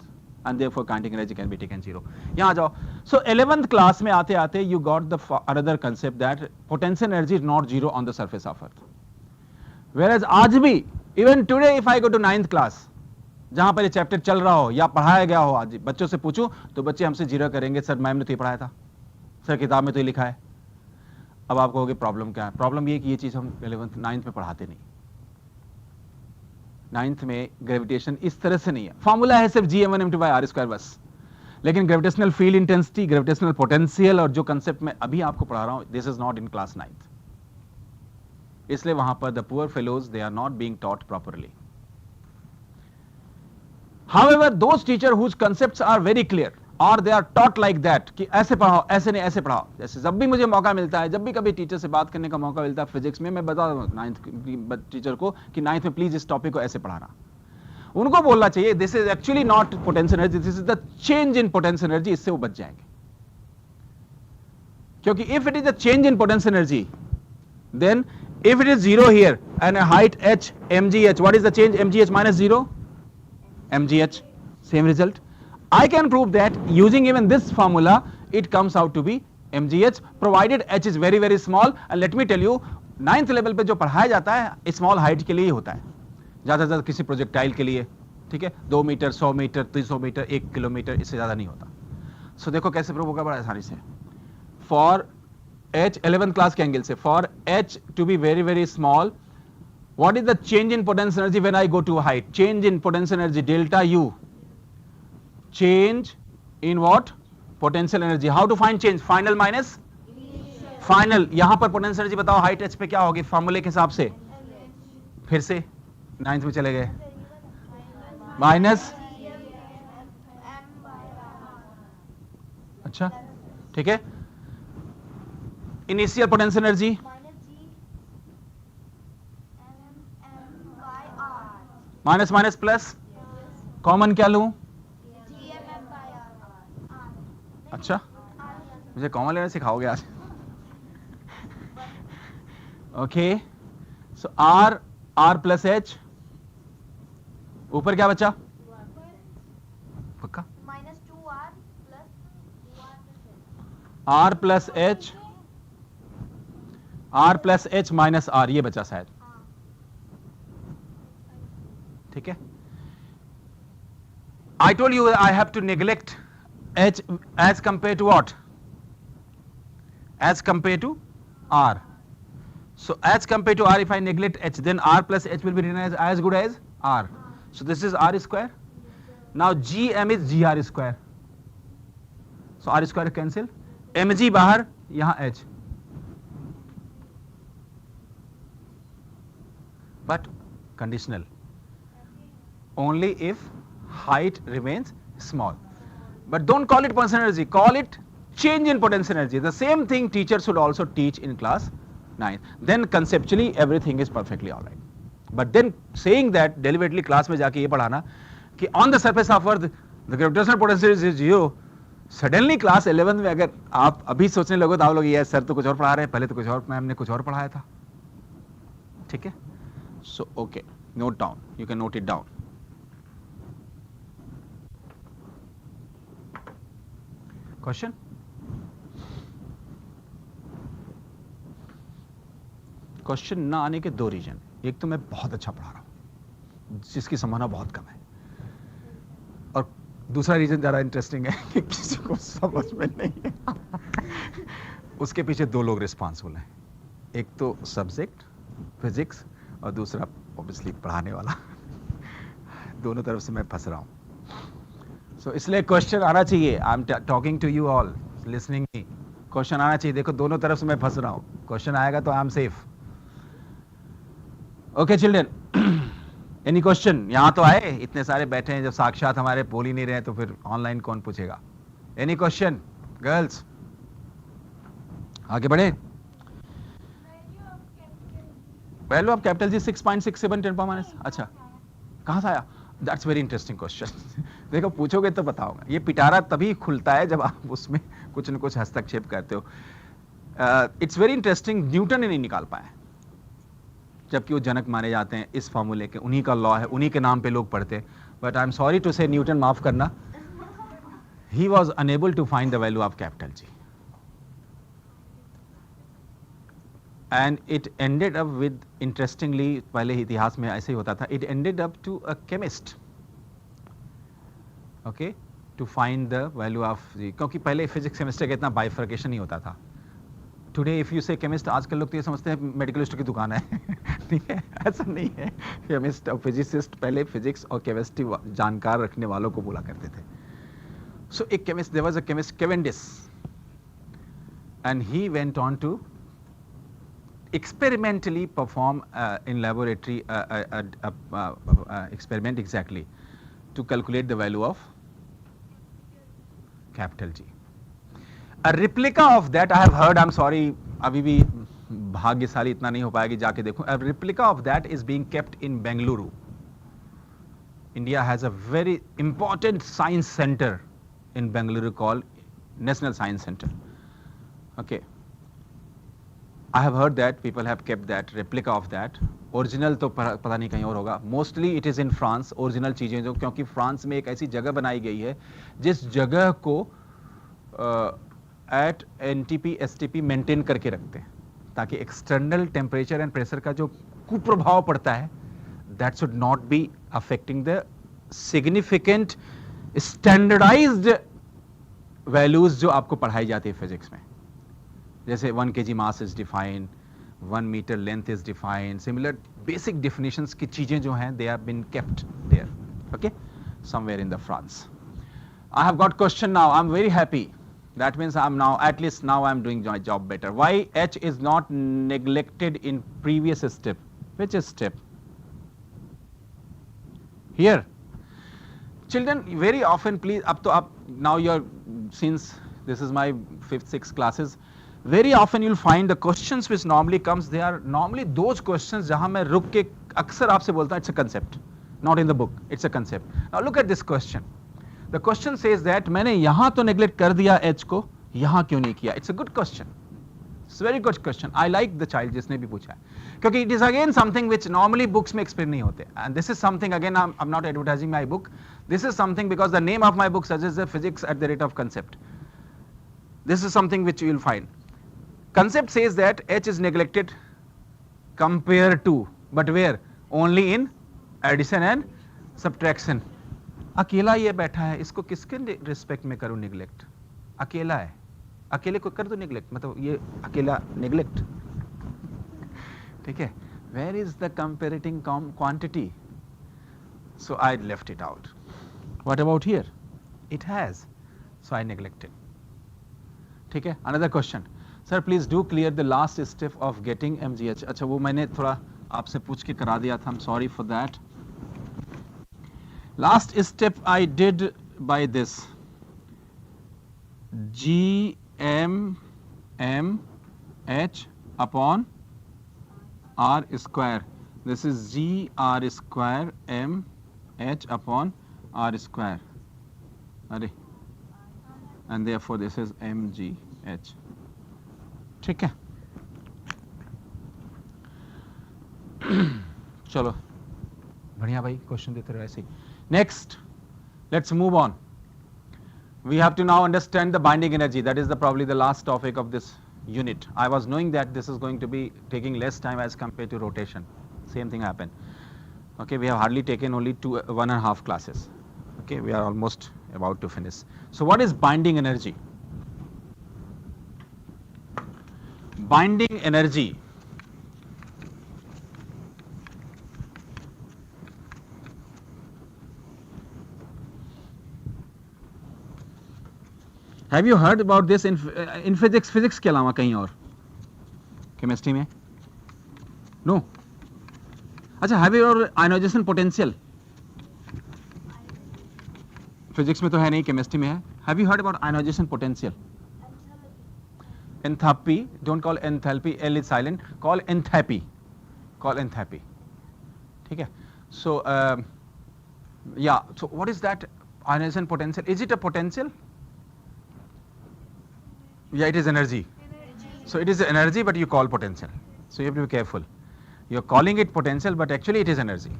And therefore kinetic energy can be taken 0. यहां आ जाओ. सो 11th क्लास में आते आते you got the another concept that potential energy is not 0 on the surface of earth. Whereas आज भी even today if I go to 9th class, जहां पर ये चैप्टर चल रहा हो या पढ़ाया गया हो, आज बच्चों से पूछूं तो बच्चे हमसे जीरो करेंगे, सर मैम ने तो ये पढ़ाया था, सर किताब में तो ये लिखा है. अब आप कहोगे प्रॉब्लम क्या है? प्रॉब्लम ये कि ये चीज हम 11th 9th में पढ़ाते नहीं. 9th में ग्रेविटेशन इस तरह से नहीं है. फॉर्मूला है सिर्फ g m1 m2 by r square बस, लेकिन gravitational field intensity, gravitational potential और जो कंसेप्ट मैं अभी आपको पढ़ा रहा हूं, this is not in class 9th. इसलिए वहां पर the poor fellows they are not being taught properly. However, those teachers whose concepts are very clear or they are taught like that कि ऐसे पढ़ाओ, ऐसे नहीं ऐसे पढ़ाओ. जैसे जब भी मुझे मौका मिलता है, जब भी कभी टीचर से बात करने का मौका मिलता है फिजिक्स में, मैं बता दूं 9th टीचर को कि 9th में प्लीज इस टॉपिक को ऐसे पढ़ाना. उनको बोलना चाहिए this is actually not potential energy, this is the change in potential energy. इससे वो बच जाएंगे, क्योंकि if it is the change in potential energy, then if it is 0 here and a height h mgh, what is the change? mgh minus 0 mgh, same result. I can prove that using even this formula it comes out to be mgh, provided h is very small. And let me tell you, 9th level पे जो पढ़ाया जाता है small height के लिए ही होता है. ज़्यादा से ज़्यादा किसी प्रोजेक्टाइल के लिए, ठीक है, 2 मीटर, 100 मीटर, 300 मीटर, 1 किलोमीटर, इससे ज़्यादा नहीं होता. सो देखो कैसे प्रूव होगा बड़ा आसानी से. फॉर h 11th क्लास के एंगल से, for h to be very very small, what is the change in potential energy when I go to height? Change in potential energy, delta U. Change in what? Potential energy. How to find change? Final minus? Final. यहाँ पर potential energy बताओ height h पे क्या होगी फॉर्मूले के हिसाब से? फिर से 9th में चले गए. माइनस, अच्छा ठीक है. Initial potential energy minus minus plus, common क्या लूं? अच्छा, मुझे कॉमन लेना सिखाओगे आज. Okay, so r plus h, ऊपर क्या बचा? पक्का? R plus h minus are, ये बचा शायद. ठीक है. I told you I have to neglect h as compared to what? As compared to r. So as compared to r, if I neglect h, then r plus h will be written as good as r. So this is r square. Now gm is gr square. So r square cancel. mg बाहर, यहाँ h. But conditional. Only if height remains small. But don't call it potential energy, call it change in potential energy. The same thing teacher should also teach in class 9. Then conceptually everything is perfectly alright. But then saying that deliberately class में जाके ये पढ़ाना कि on the surface of earth the gravitational potential is 0. Suddenly class 11 में अगर आप अभी सोचने लगो तो आप लोग ये सर तो कुछ और पढ़ा रहे हैं, पहले तो कुछ और मैम ने कुछ और पढ़ाया था. ठीक है. So okay, note down, you can note it down. Question? Question ना आने के दो रीजन. एक तो मैं बहुत अच्छा पढ़ा रहा हूं जिसकी संभावना बहुत कम है, और दूसरा रीजन ज्यादा इंटरेस्टिंग है कि किसी को समझ में नहीं है. उसके पीछे दो लोग रिस्पॉन्सिबल हैं. एक तो सब्जेक्ट फिजिक्स और दूसरा ऑब्वियसली पढ़ाने वाला. दोनों तरफ से मैं फंस रहा हूं. So, इसलिए क्वेश्चन आना चाहिए. I am talking to you all listening me. Question आना चाहिए. देखो दोनों तरफ से मैं फंस रहा हूं. क्वेश्चन आएगा तो I am safe. Okay children, any question? यहां तो आए, इतने सारे बैठे हैं, जब साक्षात हमारे बोल ही नहीं रहे तो फिर ऑनलाइन कौन पूछेगा? Any question girls? आगे बढ़े. Value of capital ji 6.67 10 power minus. अच्छा, कहां से आया? That's very interesting question. देखो पूछोगे तो बताऊंगा. ये पिटारा तभी खुलता है जब आप उसमें कुछ न कुछ हस्तक्षेप करते हो. It's very interesting. न्यूटन ने नहीं निकाल पाया, जबकि वो जनक माने जाते हैं इस फॉर्मूले के. उन्हीं का लॉ है, उन्हीं के नाम पे लोग पढ़ते हैं. But I am sorry to say, Newton माफ करना, he was unable to find the value of capital G. And it ended up with, interestingly, पहले इतिहास में ऐसे ही होता था, it ended up to a chemist, okay, to find the value of the, क्योंकि पहले फिजिक्स केमिस्ट्री का इतना बाइफर्केशन नहीं होता था. टुडे इफ यू से केमिस्ट, आजकल लोग तो ये समझते हैं मेडिकलिस्ट की दुकान है. ठीक है, ऐसा नहीं है. केमिस्ट और फिजिसिस्ट पहले फिजिक्स और केमिस्ट्री जानकार रखने वालों को बोला करते थे. सो एक chemist, there was a chemist Cavendish, and he went on to experimentally perform in laboratory experiment exactly to calculate the value of capital G. A replica of that I have heard, I'm sorry, अभी भी भाग्यशाली इतना नहीं हो पाया कि जाके देखूं. A replica of that is being kept in Bengaluru. India has a very important science center in Bengaluru called National Science Center. Okay. I have heard that people have kept that replica of that. Original तो पता नहीं कहीं और होगा. Mostly it is in France. Original चीजें जो, क्योंकि France में एक ऐसी जगह बनाई गई है जिस जगह को at NTP STP मेंटेन करके रखते हैं, ताकि एक्सटर्नल टेम्परेचर एंड प्रेशर का जो कुप्रभाव पड़ता है that should not be affecting the significant standardized values जो आपको पढ़ाई जाती है फिजिक्स में, जैसे 1 kg mass is defined, 1 metre length is defined, similar basic definitions की चीजें जो हैं they have been kept there, okay, somewhere in the France. I have got question now. I'm very happy. That means I'm now, at least now I'm doing my job better. Why H is not neglected in previous step? Which step? Here. Children, very often, please, up to up, now you're, since this is my 5th, 6th classes, very often you'll find the questions which normally comes, they are normally those questions जहाँ मैं रुक के अक्सर आपसे बोलता हूँ, it's a concept, not in the book, it's a concept. Now look at this question. The question says that मैंने यहाँ तो neglect कर दिया H को, यहाँ क्यों नहीं किया? It's a good question. It's a very good question. I like the child जिसने भी पूछा है, क्योंकि it is again something which normally books में explain नहीं होते. And this is something, again I'm not advertising my book. This is something because the name of my book suggests the physics at the rate of concept. This is something which you will find. Concept says that H is neglected compared to, but where? Only in addition and subtraction. अकेला ये बैठा है, इसको किसके respect में करूं neglect? अकेला है, अकेले को कर दो निगलेक्ट, मतलब ये अकेला निगलेक्ट, ठीक है? Where is the comparating quantity? So I left it out. What about here? It has, so I neglected. ठीक है? Another question. Sir, please do clear the last step of getting MGH. अच्छा, वो मैंने थोड़ा आपसे पूछ के करा दिया था. I'm sorry for that. Last step I did by this GMH upon R square. This is GR square MH upon R square. And therefore this is MGH. ठीक है? चलो बढ़िया भाई, क्वेश्चन देते रहो ऐसे ही. Next, let's move on. We have to now understand the binding energy. That is probably the last topic of this unit. I was knowing that this is going to be taking less time as compared to rotation. Same thing happened. Okay, we have hardly taken only 1.5 classes. Okay, we are almost about to finish. So what is binding energy? Binding energy Have you heard about this in physics? Physics के अलावा कहीं और? Chemistry में? No. अच्छा, have you heard ionization potential? Physics में तो है नहीं, chemistry में है. Have you heard about ionization potential? Enthalpy. Don't call enthalpy. L is silent. Call enthalpy. Call enthalpy. ठीक है? So yeah. So what is that ionization potential? Is it a potential? Yeah, it is energy. So it is energy, but you call potential. So you have to be careful. You are calling it potential, but actually it is energy.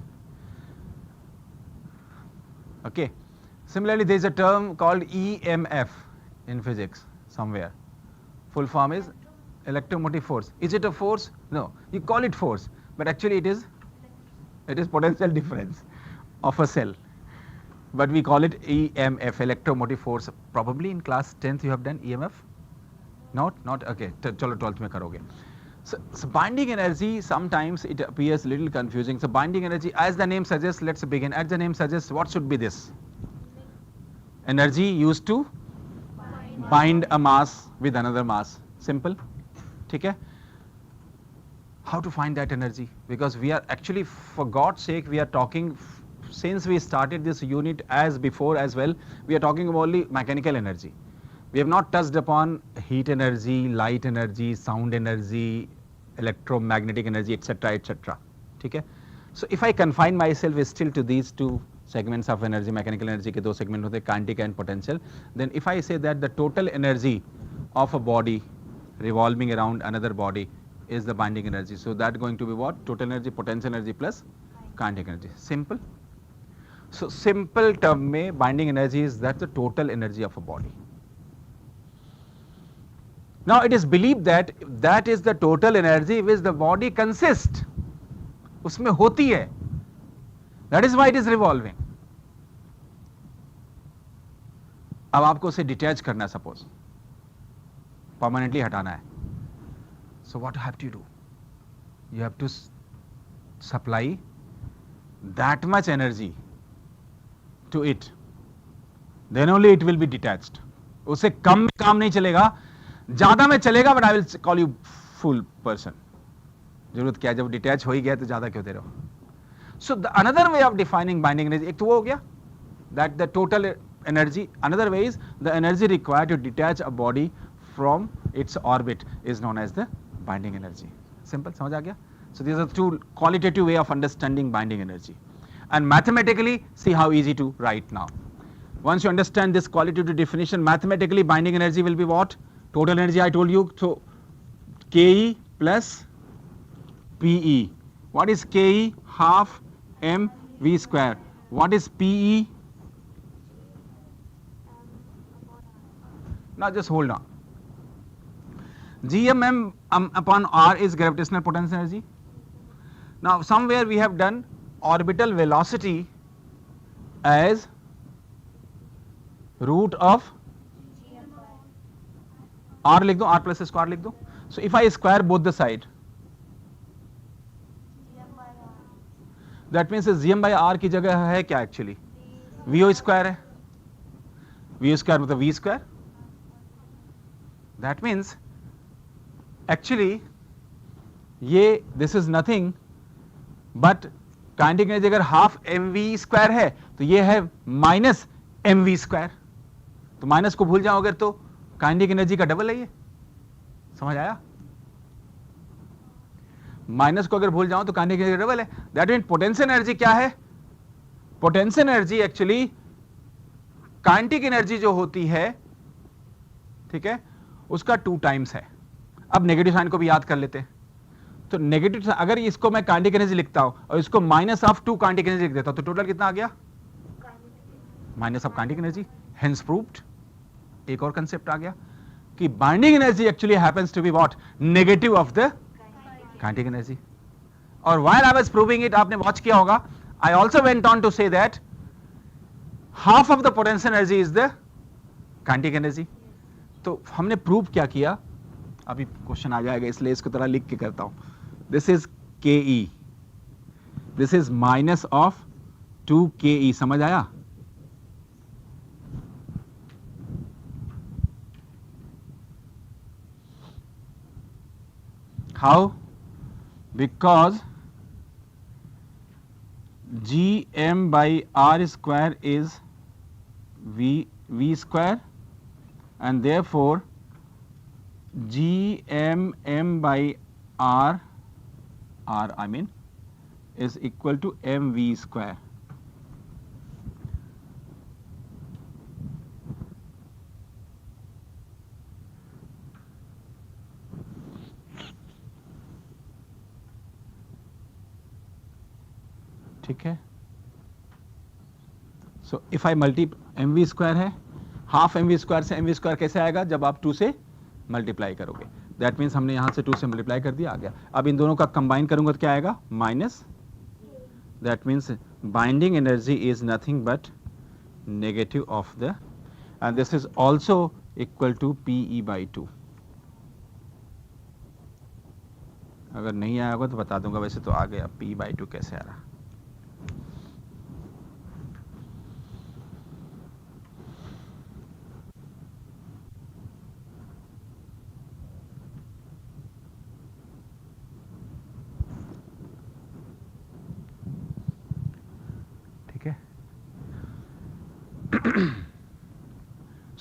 Okay. Similarly, there is a term called EMF in physics somewhere. Full form is electromotive force. Is it a force? No. You call it force, but actually it is potential difference of a cell. But we call it EMF, electromotive force. Probably in class 10th you have done EMF. Not okay. चलो 12th में करोगे. So binding energy, sometimes it appears a little confusing. So binding energy, as the name suggests, let's begin. As the name suggests, what should be this? Energy used to bind a mass with another mass. Simple. ठीक है? How to find that energy? Because we are actually, for God's sake, we are talking, since we started this unit as before as well, we are talking about only mechanical energy. We have not touched upon heat energy, light energy, sound energy, electromagnetic energy, etc., etc. ठीक है? So if I confine myself still to these two segments of energy, mechanical energy के दो segment होते हैं, kinetic and potential, then if I say that the total energy of a body revolving around another body is the binding energy. So that going to be what? Total energy, potential energy plus kinetic energy. Simple. So simple term में binding energy is that the total energy of a body. Now it is believed that that is the total energy which the body consists. उसमें होती है. That is why it is revolving. अब आपको उसे detach करना है, suppose permanently हटाना है. So what have to do? You have to supply that much energy to it, then only it will be detached. उससे कम में काम नहीं चलेगा, ज्यादा में चलेगा, but I will call you full person. जरूरत क्या है, जब डिटैच हो ही गया तो ज्यादा क्यों दे रहे हो? So another way of defining binding energy, एक तो वो हो गया that the total energy. Another way is the energy required to detach a body from its orbit is known as the binding energy. Simple, समझ आ गया? So these are two qualitative way of understanding binding energy. And mathematically, see how easy to write now. Once you understand this qualitative definition, mathematically binding energy will be what? Total energy I told you. So Ke plus Pe. What is Ke? Half mv square. What is Pe? Now just hold on. Gmm upon r is gravitational potential energy. Now somewhere we have done orbital velocity as root of r लिख दो, r plus square लिख दो. So if I square both the side, that means gm by r की जगह है क्या actually? vo square है. vo square मतलब v square. That means actually ये this is nothing but kinetic energy अगर हाफ mv स्क्वायर है तो ये है माइनस mv स्क्वायर. तो माइनस को भूल जाओ अगर तो काइनेटिक एनर्जी का डबल है ये. समझ आया? माइनस को अगर भूल जाओ तो काइनेटिक एनर्जी का डबल है. दैट मीन पोटेंशियल एनर्जी क्या है? Potential energy actually kinetic energy जो होती है, ठीक है, उसका 2 टाइम्स है. अब नेगेटिव साइन को भी याद कर लेते हैं. तो नेगेटिव अगर इसको मैं काइनेटिक एनर्जी लिखता हूं और इसको माइनस ऑफ 2 काइनेटिक एनर्जी लिख देता हूं तो टोटल कितना आ गया? Minus of kinetic energy. Hence proved. एक और कंसेप्ट आ गया कि binding energy actually happens to be what? Negative of the kinetic energy. और while I was proving it, आपने वॉच किया होगा, I also went on to say that half of the potential energy is the kinetic energy. तो हमने prove क्या किया? अभी question आ जाएगा इसलिए इसको तरह लिख के करता हूं. दिस इज के, दिस इज माइनस ऑफ 2 के. समझ आया? How? Because gm by r square is v square, and therefore gmm by r I mean is equal to mv square. ठीक है. सो if I multi mv square है, half mv square से mv square कैसे आएगा? जब आप 2 से multiply करोगे. दैट मीन्स हमने यहां से 2 से मल्टीप्लाई कर दिया, आ गया. अब इन दोनों का कंबाइन करूंगा तो क्या आएगा? Minus. That means binding energy is nothing but negative of the, and this is also equal to Pe/2. अगर नहीं आया होगा तो बता दूंगा, वैसे तो आ गया. P/2 कैसे आ रहा?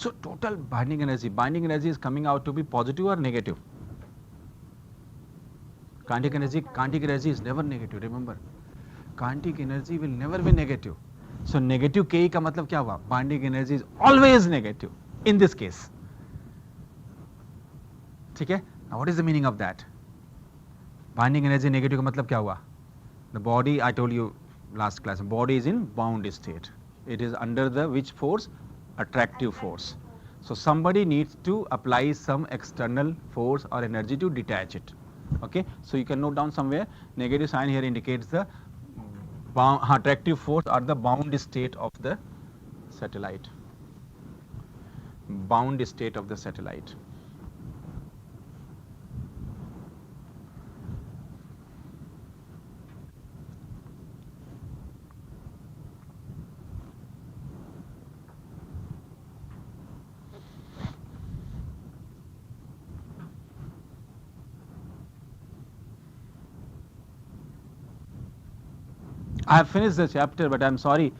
So total binding energy is coming out to be positive or negative? Kinetic energy is never negative. Remember, kinetic energy will never be negative. So negative Ke का मतलब क्या हुआ? Binding energy is always negative in this case. ठीक है? Now what is the meaning of that? Binding energy negative का मतलब क्या हुआ? The body, I told you last class, body is in bound state. It is under the which force? Attractive force. So somebody needs to apply some external force or energy to detach it. Okay, so you can note down somewhere, negative sign here indicates the attractive force are the bound state of the satellite. Bound state of the satellite. I have finished the chapter, but I'm sorry.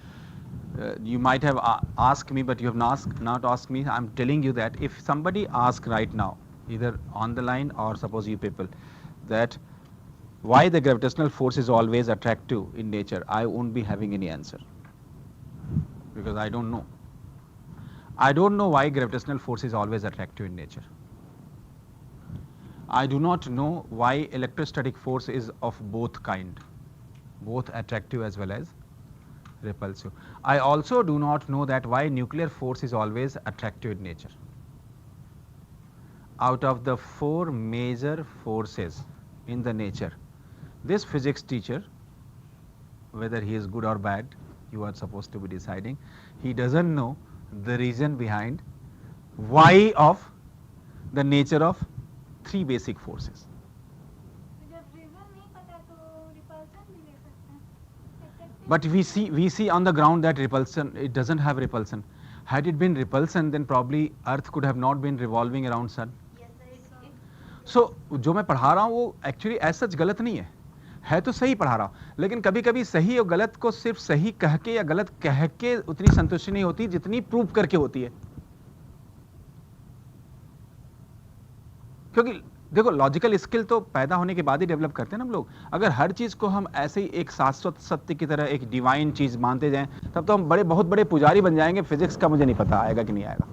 You might have asked me, but you have not asked me. I'm telling you that if somebody asks right now, either on the line or suppose you people, that why the gravitational force is always attractive in nature, I won't be having any answer. Because I don't know. I don't know why gravitational force is always attractive in nature. I do not know why electrostatic force is of both kind, both attractive as well as repulsive. I also do not know that why nuclear force is always attractive in nature. Out of the 4 major forces in the nature, this physics teacher, whether he is good or bad, you are supposed to be deciding, he doesn't know the reason behind why of the nature of 3 basic forces. But we see on the ground that repulsion, it doesn't have repulsion. Had it been repulsion, then probably Earth could have not been revolving around Sun. Yes, sir. So जो मैं पढ़ा रहा हूँ वो actually as such गलत नहीं है तो सही पढ़ा रहा हूँ, लेकिन कभी कभी सही और गलत को सिर्फ सही कह के या गलत कह के उतनी संतुष्टि नहीं होती जितनी प्रूव करके होती है. क्योंकि देखो लॉजिकल स्किल तो पैदा होने के बाद ही डेवलप करते हैं ना हम लोग. अगर हर चीज को हम ऐसे ही एक शाश्वत सत्य की तरह एक डिवाइन चीज मानते जाएं तब तो हम बहुत बड़े पुजारी बन जाएंगे. फिजिक्स का मुझे नहीं पता आएगा कि नहीं आएगा.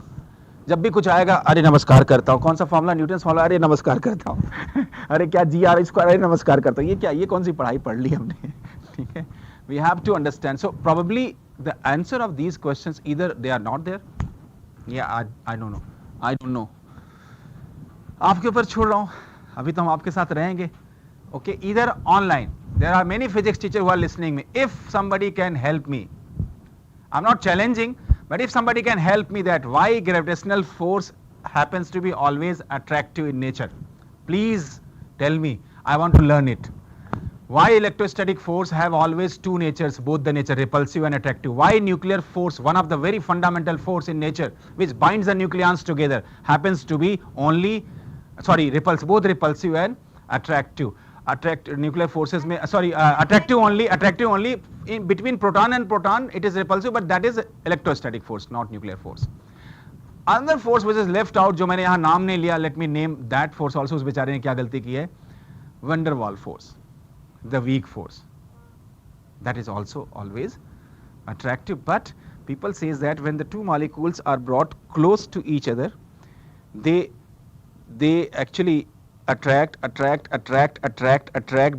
जब भी कुछ आएगा अरे नमस्कार करता हूँ, कौन सा फॉर्मूला न्यूटन्स फॉर्मूला, अरे नमस्कार करता हूँ. अरे क्या GR स्क्वायर, अरे नमस्कार करता हूँ. ये क्या, ये कौन सी पढ़ाई पढ़ ली हमने. ठीक है, we have to understand. So probably the answer of these questions either they are not there या आई डोंट नो. आपके ऊपर छोड़ रहा हूँ, अभी तो हम आपके साथ रहेंगे. Okay, either online, there are many physics teacher who are listening me. If somebody can help me, I am not challenging, but if somebody can help me that why gravitational force happens to be always attractive in nature, please tell me. I want to learn it. Why electrostatic force have always 2 natures, both the nature repulsive and attractive? Why nuclear force, one of the very fundamental force in nature which binds the nucleons together, happens to be only repulsive, both repulsive and attractive. Nuclear forces may attractive only in between proton and proton it is repulsive, but that is electrostatic force, not nuclear force. Another force which is left out, जो मैंने यहाँ नाम नहीं लिया, let me name that force also. उस बेचारे ने क्या गलती की है? Van der Waals force, the weak force, that is also always attractive. But people says that when the 2 molecules are brought close to each other, they actually attract,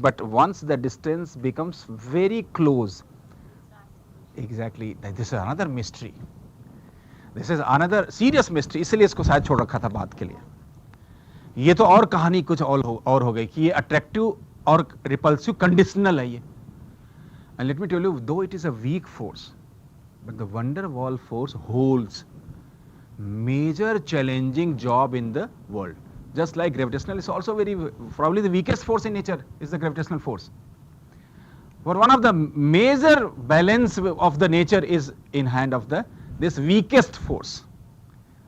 but once the distance becomes very close, exactly, this is another mystery. This is another serious mystery. इसलिए इसको शायद छोड़ रखा था बात के लिए. ये तो और कहानी कुछ और हो गई कि ये अट्रैक्टिव और रिपल्सिव कंडीशनल है ये. And let me tell you, though it is a weak force, but the Van der Waals force holds major challenging job in the world. Just like gravitational is also probably the weakest force in nature is the gravitational force. But one of the major balance of the nature is in hand of this weakest force.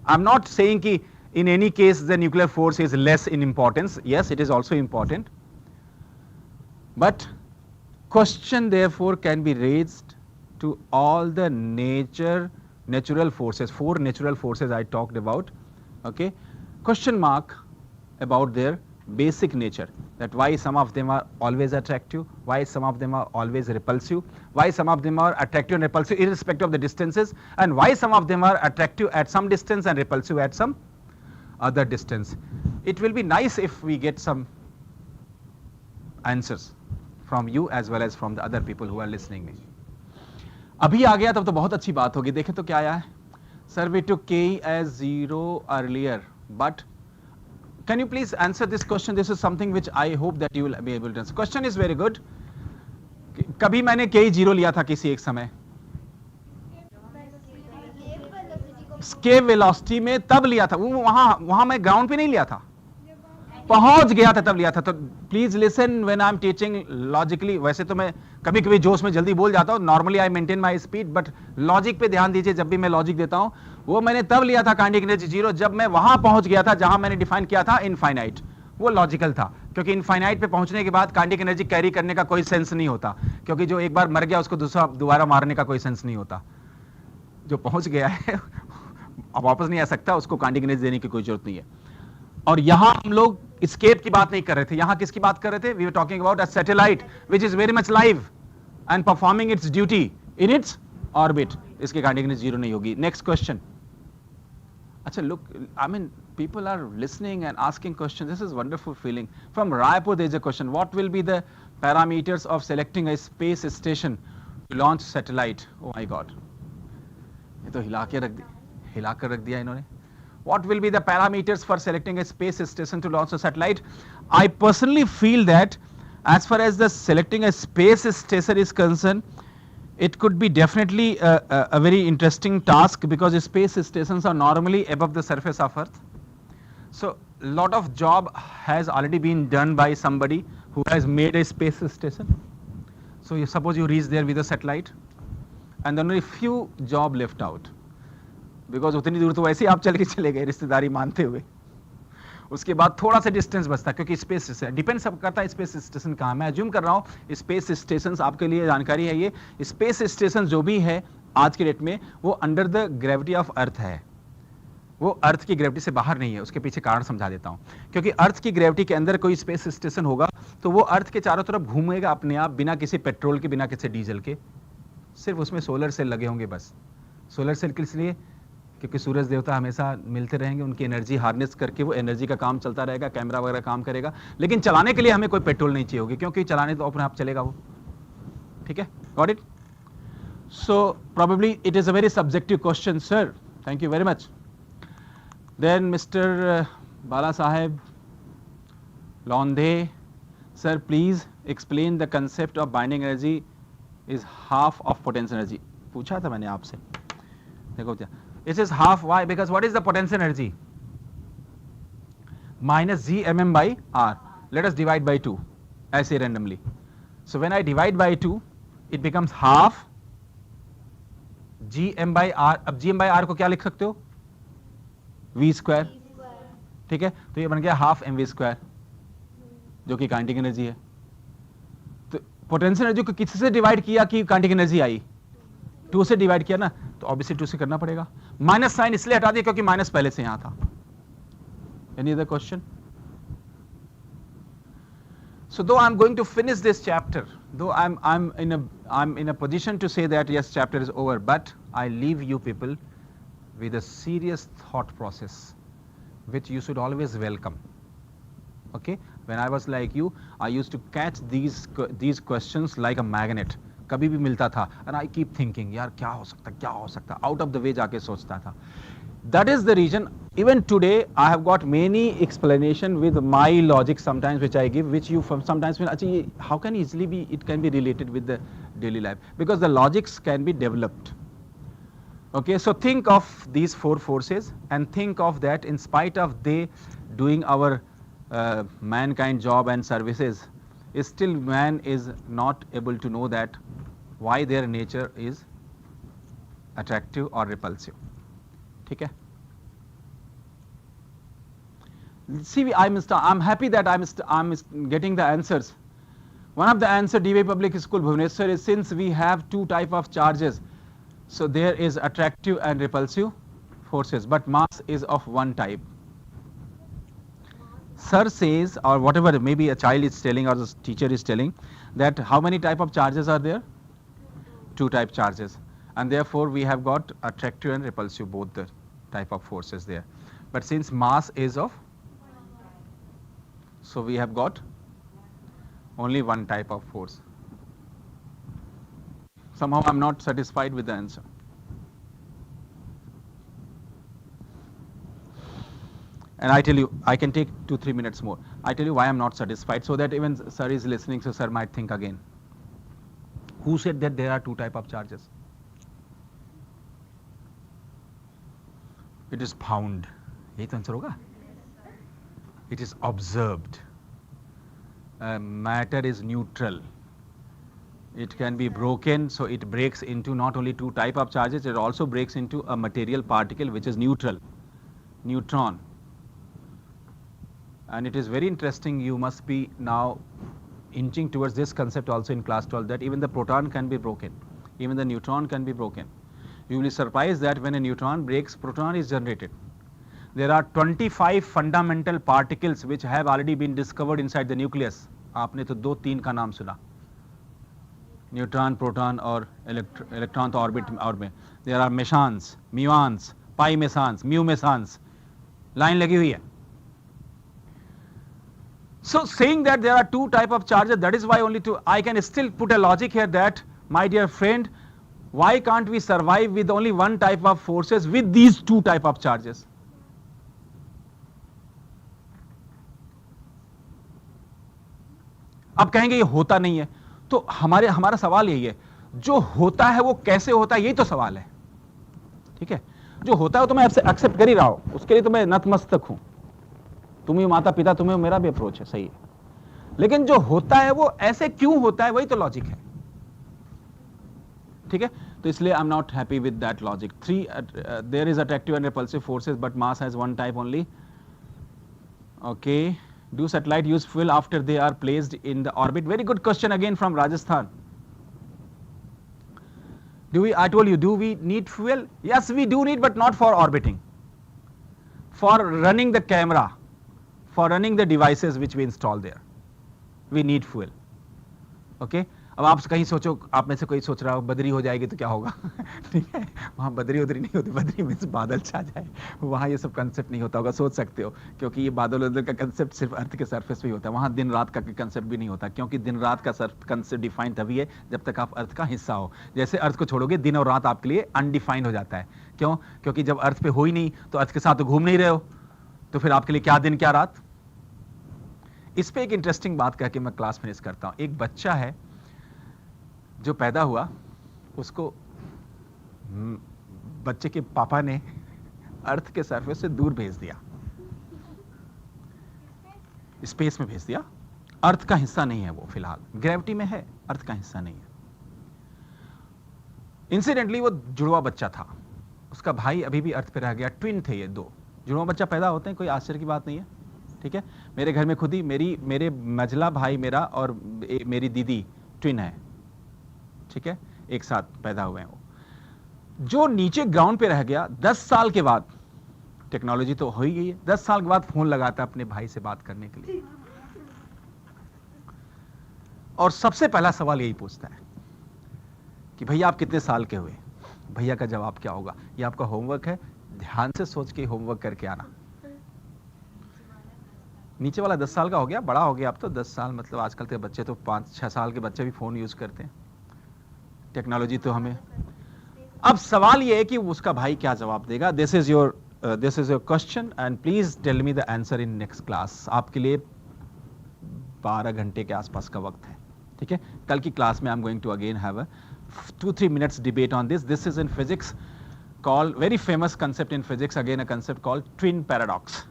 I'm not saying that in any case the nuclear force is less in importance. Yes, it is also important. But question therefore can be raised to all the natural forces, 4 natural forces I talked about. Okay, question mark about their basic nature, that why some of them are always attractive, why some of them are always repulsive, why some of them are attractive and repulsive irrespective of the distances, and why some of them are attractive at some distance and repulsive at some other distance. It will be nice if we get some answers from you as well as from the other people who are listening me. अभी आ गया तब तो बहुत अच्छी बात होगी. देखें तो क्या आया है? Sir, we took K as 0 earlier, but can you please answer this question? This is something which I hope that you will be able to answer. Question is very good. कभी मैंने कई जीरो लिया था किसी एक समय, escape velocity में तब लिया था, वो वहां मैं ग्राउंड पे नहीं लिया था, पहुंच गया था तब लिया था। तो please listen when I am teaching logically. वैसे तो मैं कभी कभी जोश में जल्दी बोल जाता हूं, normally I maintain my speed, but logic पे ध्यान दीजिए। जब भी मैं लॉजिक देता हूं, वो मैंने तब लिया था काइनेटिक एनर्जी जीरो जब मैं वहां पहुंच गया था जहां मैंने डिफाइन किया था इनफाइनाइट। वो लॉजिकल था, क्योंकि इनफाइनाइट पे पहुंचने के बाद काइनेटिक एनर्जी कैरी करने का कोई सेंस नहीं होता, क्योंकि जो एक बार मर गया उसको दोबारा मारने का कोई सेंस नहीं होता। जो पहुंच गया है अब वापस नहीं आ सकता, उसको काइनेटिक एनर्जी देने की कोई जरूरत नहीं है। और यहां हम लोग स्केप की बात नहीं कर रहे थे, यहां किसकी बात कर रहे थे? We were talking about a satellite which is very much live and performing its duty in its orbit. इसकी काइनेटिक एनर्जी जीरो नहीं होगी। Next question. अच्छा, look, I mean, people are listening and asking questions. This is wonderful feeling. From Raipur, there is a question. What will be the parameters of selecting a space station to launch satellite? Oh my God. ये तो हिला कर रख दिया इन्होंने। What will be the parameters for selecting a space station to launch a satellite? I personally feel that as far as the selecting a space station is concerned, it could be definitely a very interesting task, because space stations are normally above the surface of Earth. So a lot of job has already been done by somebody who has made a space station. So you suppose you reach there with a satellite, and then only few job left out, because उतनी दूर तो वैसे ही आप चल के चले गए रिश्तेदारी मानते हुए। उसके बाद थोड़ा सा डिस्टेंस बचता, क्योंकि स्पेस स्टेशन डिपेंड सब करता है स्पेस स्टेशन कहाँ। मैं अज्यूम कर रहा हूँ स्पेस स्टेशन, आपके लिए जानकारी है, ये स्पेस स्टेशन जो भी है आज के डेट में वो under the gravity of earth है, वो अर्थ की ग्रेविटी से बाहर नहीं है। उसके पीछे कारण समझा देता हूँ। क्योंकि अर्थ की ग्रेविटी के अंदर कोई स्पेस स्टेशन होगा तो वो अर्थ के चारों तरफ घूमेगा अपने आप, बिना किसी पेट्रोल के, बिना किसी डीजल के। सिर्फ उसमें सोलर सेल लगे होंगे बस। सोलर सेल किस लिए? क्योंकि सूरज देवता हमेशा मिलते रहेंगे, उनकी एनर्जी हार्नेस करके वो एनर्जी का काम चलता रहेगा, कैमरा वगैरह काम करेगा, लेकिन चलाने के लिए हमें कोई पेट्रोल नहीं चाहिए होगी, क्योंकि चलाने तो अपने आप चलेगा वो। ठीक है, got it? So probably it is a very subjective question sir, thank you very much. Then mister Bala Saheb Londhe, sir please explain the concept of binding energy is half of potential energy. पूछा था मैंने आपसे, देखो क्या it is half. Why? Because what is the potential energy? Minus g mm by r. Let us divide by 2 ऐसे randomly. So when I divide by 2 it becomes half g m by r. अब g m by r को क्या लिख सकते हो? v square. ठीक है, तो ये बन गया हाफ एम वी स्क्वायर, जो कि काइनेटिक एनर्जी है। तो पोटेंशियल एनर्जी को किससे डिवाइड किया कि काइनेटिक एनर्जी आई? 2 से डिवाइड किया ना, तो ऑब्वियसली 2 से करना पड़ेगा। माइनस साइन इसलिए हटा दिया क्योंकि माइनस पहले से यहां था। Any other question? So though I'm going to finish this chapter, though I'm in a position to say that yes, chapter is over, but I leave you people with a serious thought process, which you should always welcome. Okay? When I was like you, I used to catch these questions like a magnet. कभी भी मिलता था, and I keep thinking, यार क्या हो सकता, out of the way जाके सोचता था। That is the reason even today I have got many explanation with my logic sometimes which I give, which you sometimes feel actually how can easily be it can be related with the daily life, because the logics can be developed. Okay, so think of these 4 forces and think of that in spite of they doing our mankind job and services, still man is not able to know that why their nature is attractive or repulsive. ठीक है? See, I'm happy that I'm getting the answers. One of the answer DY Public School Bhubaneswar is, since we have 2 type of charges, so there is attractive and repulsive forces, but mass is of 1 type. Sir says, or whatever maybe a child is telling or the teacher is telling, that how many type of charges are there? 2 type charges, and therefore we have got attractive and repulsive, both the type of forces there. But since mass is of, so we have got only 1 type of force. Somehow I'm not satisfied with the answer. And I tell you, I can take 2-3 minutes more. I tell you why I'm not satisfied, so that even sir is listening, so sir might think again. Who said that there are two type of charges? It is found. यही तो answer होगा. It is observed. Matter is neutral. It can be broken, so it breaks into not only two type of charges, it also breaks into a material particle which is neutral, neutron. And it is very interesting, you must be now inching towards this concept also in class 12, that even the proton can be broken, even the neutron can be broken. You will be surprised that when a neutron breaks, proton is generated. There are 25 fundamental particles which have already been discovered inside the nucleus. आपने तो 2-3 का नाम सुना. Neutron, proton और electron तो orbit में. There are mesons, muons, pi mesons, mu mesons. Line लगी हुई है. So saying that there are two type of charges, that is why only two. I can still put a logic here that, my dear friend, why can't we survive with only one type of forces with these two type of charges? अब कहेंगे ये होता नहीं है, तो हमारा सवाल यही है, जो होता है वो कैसे होता है, यही तो सवाल है. ठीक है, जो होता है तो मैं एक्सेप्ट कर ही रहा हूं, उसके लिए तो मैं नतमस्तक हूं. तुम्हें माता पिता, तुम्हें मेरा भी अप्रोच है, सही है. लेकिन जो होता है वो ऐसे क्यों होता है, वही तो लॉजिक है. ठीक है, तो इसलिए I am not happy with that logic. There is attractive and repulsive forces but mass has one type only. Okay, do satellite use fuel after they are placed in the orbit? Very good question again from Rajasthan. I told you, do we need fuel? Yes, we do need, but not for orbiting. For running the camera, for running the devices which we install there, we need fuel. Okay? अब आप कहीं सोचो, आप में से कोई सोच रहा हो बदरी हो जाएगी तो क्या होगा. ठीक है, वहाँ बदरी उदरी नहीं होती, बदरी मीन्स बादल छा जाए, वहाँ ये सब कंसेप्ट नहीं होता होगा. सोच सकते हो, क्योंकि ये बादल उदल का कंसेप्ट सिर्फ अर्थ के सरफेस पे ही होता है. वहाँ दिन रात का कंसेप्ट भी नहीं होता, क्योंकि दिन रात का कंसेप्ट डिफाइंड तभी है जब तक आप अर्थ का हिस्सा हो. जैसे अर्थ को छोड़ोगे, दिन और रात आपके लिए अनडिफाइंड हो जाता है. क्यों? क्योंकि जब अर्थ पे हो ही नहीं तो अर्थ के साथ तो घूम नहीं रहे हो, तो फिर आपके लिए क्या दिन क्या रात. इस पे एक इंटरेस्टिंग बात कह के मैं क्लास फिनिश करता हूँ. एक बच्चा है जो पैदा हुआ, उसको बच्चे के पापा ने अर्थ के सरफेस से दूर भेज दिया, स्पेस में भेज दिया. अर्थ का हिस्सा नहीं है वो, फिलहाल ग्रेविटी में है, अर्थ का हिस्सा नहीं है. इंसिडेंटली वो जुड़वा बच्चा था, उसका भाई अभी भी अर्थ पे रह गया. ट्विन थे ये दो. जुड़वा बच्चा पैदा होते हैं, कोई आश्चर्य की बात नहीं है. ठीक है, मेरे घर में खुद ही मेरे मझला भाई मेरा और मेरी दीदी ट्विन है. ठीक है, एक साथ पैदा हुए हैं वो. जो नीचे ग्राउंड पे रह गया, 10 साल के बाद, टेक्नोलॉजी तो हो ही गई है, 10 साल के बाद फोन लगाता अपने भाई से बात करने के लिए, और सबसे पहला सवाल यही पूछता है कि भैया आप कितने साल के हुए. भैया का जवाब क्या होगा? ये आपका होमवर्क है, ध्यान से सोच के होमवर्क करके आना. नीचे वाला 10 साल का हो गया, बड़ा हो गया अब तो. 10 साल मतलब आजकल के बच्चे तो 5-6 साल के बच्चे भी फोन यूज करते हैं. टेक्नोलॉजी तो हमें. अब सवाल ये है कि उसका भाई क्या जवाब देगा. This is your question and please tell me the answer in next class. आपके लिए 12 घंटे के आसपास का वक्त है. ठीक है, कल की क्लास में I am going to again have a 2-3 minutes debate on this. This is in physics called, very famous concept in physics, again a concept called twin paradox.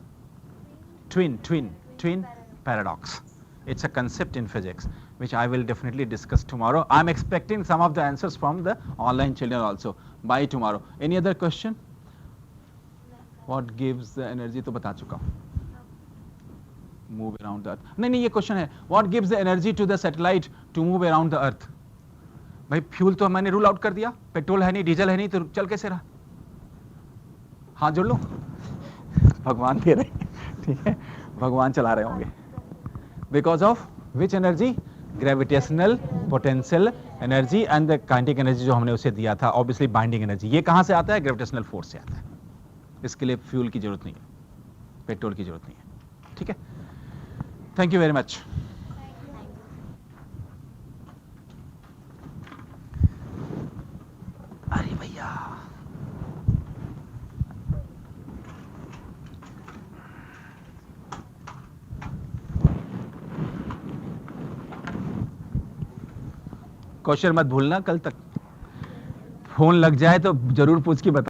Twin paradox. It's a concept in physics which I will definitely discuss tomorrow. I'm expecting some of the answers from the online children also by tomorrow. Any other question? What gives the energy? तो बता चुका हूँ. Move around the earth. नहीं, ये question है. What gives the energy to the satellite to move around the earth? भाई fuel तो मैंने रूल आउट कर दिया, पेट्रोल है नहीं, डीजल है नहीं, तो चल कैसे रहा. हाथ जोड़ लो, भगवान दे रहे. ठीक है, भगवान चला रहे होंगे. Because of which energy? Gravitational potential energy and the kinetic energy जो हमने उसे दिया था, ऑब्वियसली बाइंडिंग एनर्जी. ये कहां से आता है? ग्रेविटेशनल फोर्स से आता है. इसके लिए फ्यूल की जरूरत नहीं है, पेट्रोल की जरूरत नहीं है. ठीक है, थैंक यू वेरी मच. अरे भैया, क्वेश्चन मत भूलना कल तक, फोन लग जाए तो जरूर पूछ के बता।